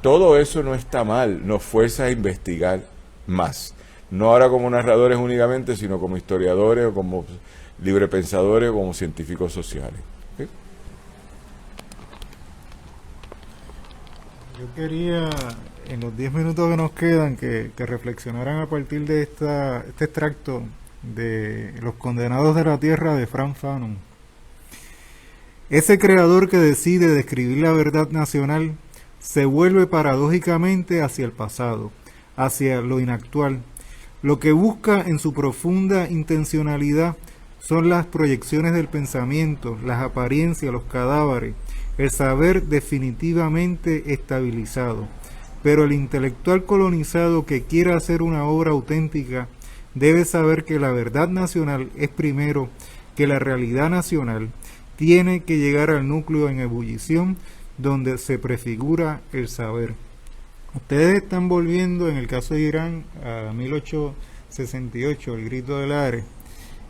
Todo eso no está mal, nos fuerza a investigar más. No ahora como narradores únicamente, sino como historiadores, o como librepensadores, o como científicos sociales. ¿Sí? Yo quería, en los 10 minutos que nos quedan, que reflexionaran a partir de este extracto de Los Condenados de la Tierra de Frantz Fanon. Ese creador que decide describir la verdad nacional se vuelve paradójicamente hacia el pasado, hacia lo inactual. Lo que busca en su profunda intencionalidad son las proyecciones del pensamiento, las apariencias, los cadáveres, el saber definitivamente estabilizado. Pero el intelectual colonizado que quiera hacer una obra auténtica debe saber que la verdad nacional es primero que la realidad nacional, tiene que llegar al núcleo en ebullición donde se prefigura el saber. Ustedes están volviendo, en el caso de Irán, a 1868, el grito del Ares,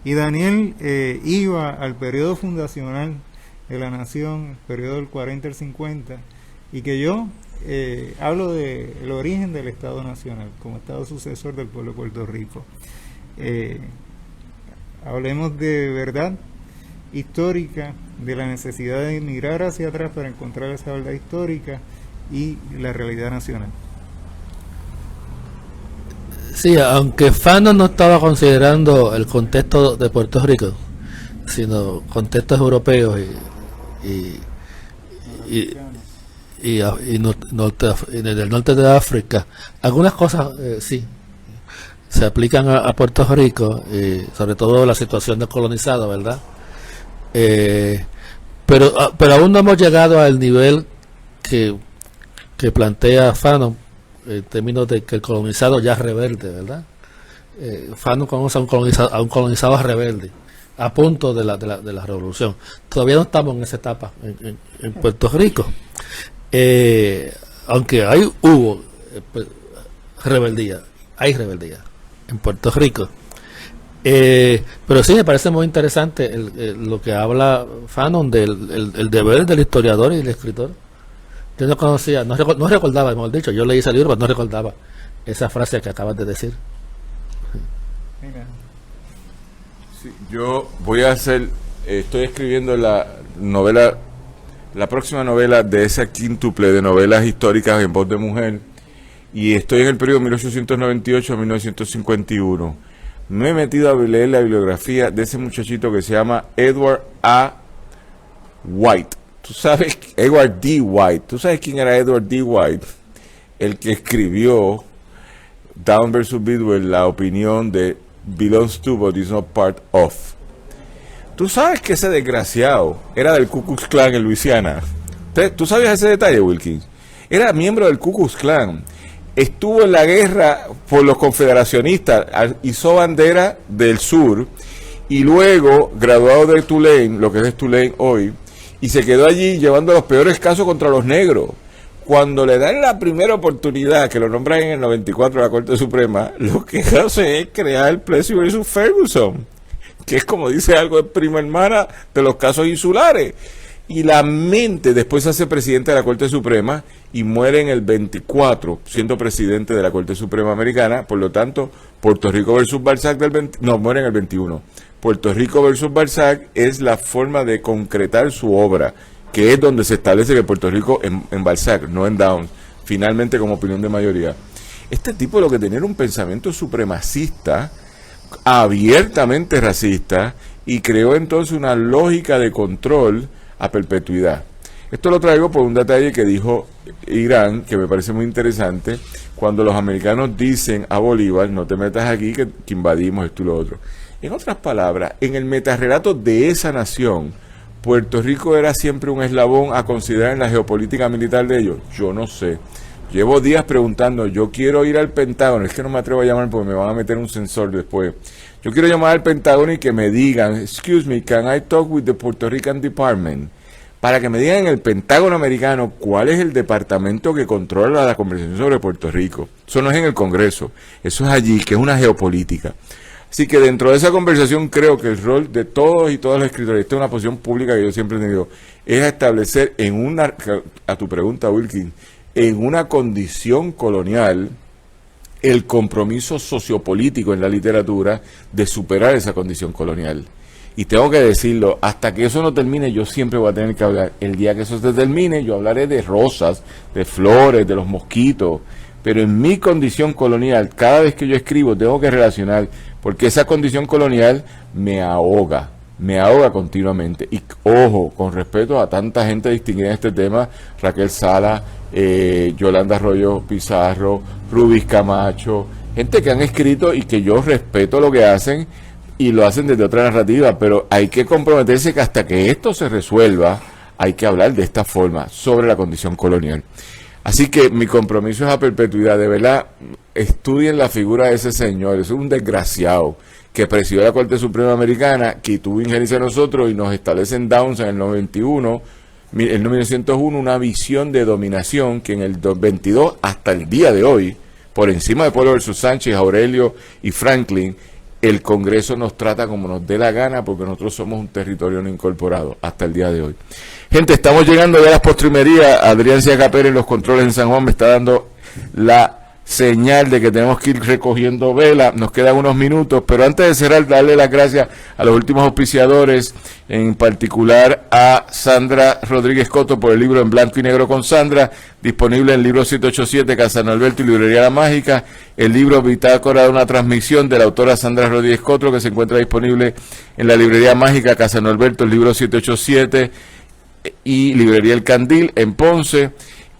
y Daniel iba al periodo fundacional de la nación, el periodo del 40 al 50, y que yo hablo del origen del Estado Nacional, como Estado sucesor del pueblo de Puerto Rico. Hablemos de verdad histórica, de la necesidad de mirar hacia atrás para encontrar esa verdad histórica y la realidad nacional. Sí, aunque Fanon no estaba considerando el contexto de Puerto Rico, sino contextos europeos y del norte de África, algunas cosas sí se aplican a Puerto Rico, sobre todo la situación de colonizado, ¿verdad? Pero aún no hemos llegado al nivel que plantea Fanon en términos de que el colonizado ya es rebelde, ¿verdad? Fanon conoce a un colonizado rebelde a punto de la revolución. Todavía no estamos en esa etapa en Puerto Rico, aunque hubo rebeldía, hay rebeldía en Puerto Rico. Pero sí me parece muy interesante lo que habla Fanon del el deber del historiador y del escritor. Yo no conocía, no recordaba, mejor dicho, yo leí ese libro, pero no recordaba esa frase que acabas de decir. Mira. Sí, yo estoy escribiendo la próxima novela de ese quíntuple de novelas históricas en voz de mujer, y estoy en el periodo 1898 a 1951. Me he metido a leer la bibliografía de ese muchachito que se llama Edward A. White. Tú sabes, Edward D. White. ¿Tú sabes quién era Edward D. White? El que escribió Down vs. Bidwell, la opinión de belongs to but is not part of. Tú sabes que ese desgraciado era del Ku Klux Klan en Luisiana. ¿Tú sabías ese detalle, Wilkins? Era miembro del Ku Klux Klan. Estuvo en la guerra por los confederacionistas, hizo bandera del sur, y luego graduado de Tulane, lo que es Tulane hoy, y se quedó allí llevando los peores casos contra los negros. Cuando le dan la primera oportunidad, que lo nombran en el 94 a la Corte Suprema, lo que hace es crear el Plessy vs. Ferguson, que es, como dice algo de prima hermana de los casos insulares. y la mente después se hace presidente de la Corte Suprema y muere en el 24 siendo presidente de la Corte Suprema Americana. Por lo tanto, Puerto Rico versus Balzac muere en el 21. Puerto Rico versus Balzac es la forma de concretar su obra, que es donde se establece que Puerto Rico en Balzac, no en Downs, finalmente como opinión de mayoría. Este tipo lo que tenía era un pensamiento supremacista, abiertamente racista, y creó entonces una lógica de control a perpetuidad. Esto lo traigo por un detalle que dijo Irán, que me parece muy interesante, cuando los americanos dicen a Bolívar, no te metas aquí que invadimos esto y lo otro. En otras palabras, en el metarrelato de esa nación, Puerto Rico era siempre un eslabón a considerar en la geopolítica militar de ellos. Yo no sé. Llevo días preguntando, yo quiero ir al Pentágono, es que no me atrevo a llamar porque me van a meter un sensor después. Yo quiero llamar al Pentágono y que me digan, excuse me, can I talk with the Puerto Rican Department? Para que me digan en el Pentágono americano cuál es el departamento que controla la conversación sobre Puerto Rico. Eso no es en el Congreso, eso es allí, que es una geopolítica. Así que dentro de esa conversación creo que el rol de todos y todas los escritores, esta es una posición pública que yo siempre he tenido, es establecer a tu pregunta, Wilkin, en una condición colonial, el compromiso sociopolítico en la literatura de superar esa condición colonial. Y tengo que decirlo, hasta que eso no termine, yo siempre voy a tener que hablar. El día que eso se termine, yo hablaré de rosas, de flores, de los mosquitos. Pero en mi condición colonial, cada vez que yo escribo, tengo que relacionar, porque esa condición colonial me ahoga continuamente. Y ojo, con respeto a tanta gente distinguida en este tema, Raquel Sala, Yolanda Arroyo Pizarro, Rubis Camacho, gente que han escrito y que yo respeto lo que hacen y lo hacen desde otra narrativa, pero hay que comprometerse que hasta que esto se resuelva, hay que hablar de esta forma sobre la condición colonial. Así que mi compromiso es a perpetuidad. De verdad, estudien la figura de ese señor, es un desgraciado que presidió la Corte Suprema Americana, que tuvo injerencia en nosotros y nos establece en Downs en el 1901, una visión de dominación que en el 22 hasta el día de hoy, por encima de Pueblo versus Sánchez, Aurelio y Franklin, el Congreso nos trata como nos dé la gana porque nosotros somos un territorio no incorporado hasta el día de hoy. Gente, estamos llegando ya a las postrimerías. Adrián Ciaga Pérez en los controles en San Juan me está dando la señal de que tenemos que ir recogiendo vela. Nos quedan unos minutos, pero antes de cerrar, darle las gracias a los últimos auspiciadores, en particular a Sandra Rodríguez Coto por el libro En Blanco y Negro con Sandra, disponible en Libro 787, Casa Norberto y Librería La Mágica. El libro Bitácora de una transmisión de la autora Sandra Rodríguez Coto, que se encuentra disponible en la Librería Mágica, Casa Norberto, el Libro 787 y Librería El Candil en Ponce.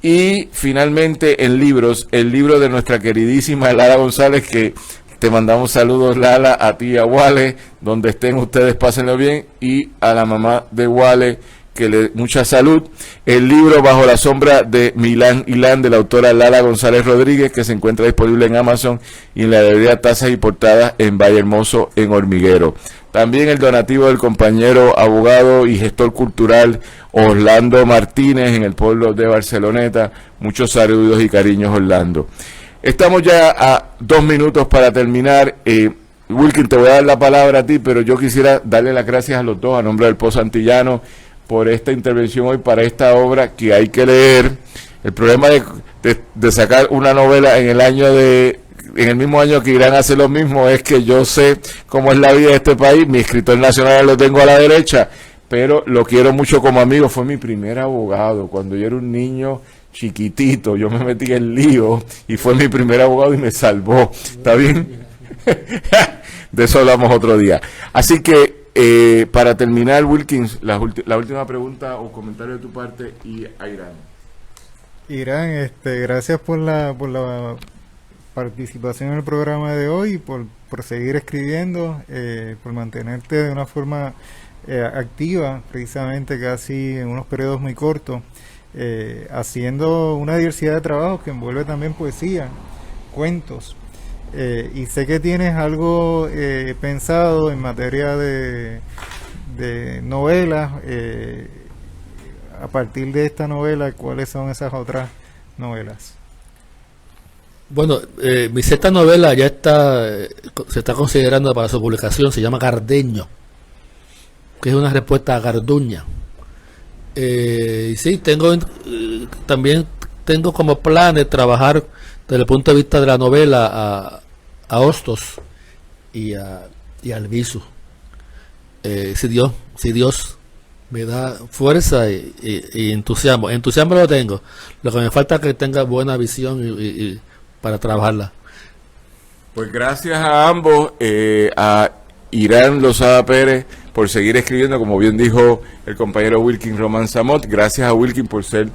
Y finalmente en libros, el libro de nuestra queridísima Lala González, que te mandamos saludos, Lala, a ti y a Wale, donde estén ustedes, pásenlo bien, y a la mamá de Wale, que le mucha salud. El libro Bajo la sombra de Milán Ilán, de la autora Lala González Rodríguez, que se encuentra disponible en Amazon y en la librería Tazas y Portadas en Valle Hermoso, en Hormiguero. También el donativo del compañero abogado y gestor cultural Orlando Martínez en el pueblo de Barceloneta. Muchos saludos y cariños, Orlando. Estamos ya a 2 minutos para terminar. Wilkin, te voy a dar la palabra a ti, pero yo quisiera darle las gracias a los dos, a nombre del Pozo Antillano, por esta intervención hoy para esta obra que hay que leer. El problema de sacar una novela en el mismo año que Irán hace lo mismo es que yo sé cómo es la vida de este país. Mi escritor nacional lo tengo a la derecha, pero lo quiero mucho como amigo. Fue mi primer abogado cuando yo era un niño chiquitito. Yo me metí en lío y fue mi primer abogado y me salvó. ¿Está bien? De eso hablamos otro día. Así que para terminar, Wilkins, la última pregunta o comentario de tu parte y a Irán. Irán, gracias por la participación en el programa de hoy, por seguir escribiendo, por mantenerte de una forma activa, precisamente casi en unos periodos muy cortos, haciendo una diversidad de trabajos que envuelve también poesía, cuentos, y sé que tienes algo pensado en materia de novelas. A partir de esta novela, ¿cuáles son esas otras novelas? Bueno, mi sexta novela ya se está considerando para su publicación, se llama Cardeño, que es una respuesta a Garduña. Sí, también tengo como planes trabajar desde el punto de vista de la novela a Hostos y a Albizu. Si Dios me da fuerza y entusiasmo. Entusiasmo lo tengo. Lo que me falta es que tenga buena visión y para trabajarla. Pues gracias a ambos, a Irán Lozada Pérez por seguir escribiendo, como bien dijo el compañero Wilkin Román Samot. Gracias a Wilkin por ser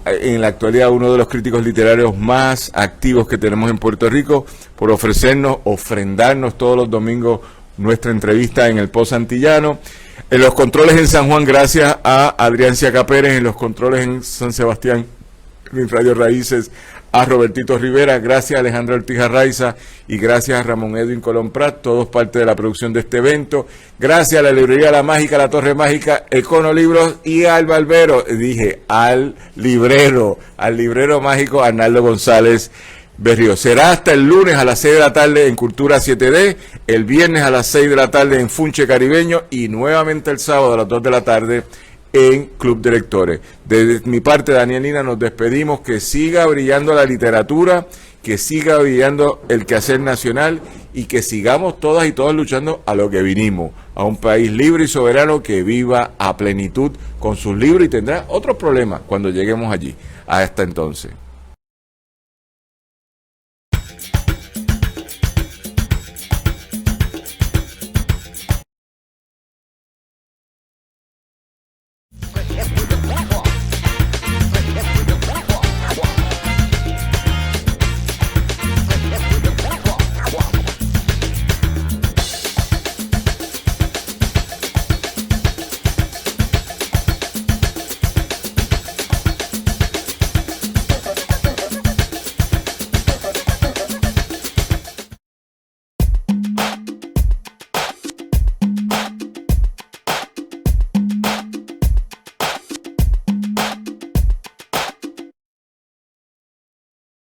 en la actualidad uno de los críticos literarios más activos que tenemos en Puerto Rico, por ofrendarnos todos los domingos nuestra entrevista en el Post Antillano. En los controles en San Juan, gracias a Adrián Ciaca Pérez. En los controles en San Sebastián, en Radio Raíces, a Robertito Rivera. Gracias a Alejandro Ortiz Arraiza y gracias a Ramón Edwin Colón Prat, todos parte de la producción de este evento. Gracias a la librería La Mágica, La Torre Mágica, Econo Libros y al librero mágico Arnaldo González Berrío. Será hasta el lunes a las 6 de la tarde en Cultura 7D, el viernes a las 6 de la tarde en Funche Caribeño y nuevamente el sábado a las 2 de la tarde en Club de Lectores. De mi parte, Daniel Lina, nos despedimos. Que siga brillando la literatura, que siga brillando el quehacer nacional y que sigamos todas y todos luchando a lo que vinimos, a un país libre y soberano que viva a plenitud con sus libros y tendrá otros problemas cuando lleguemos allí. Hasta entonces.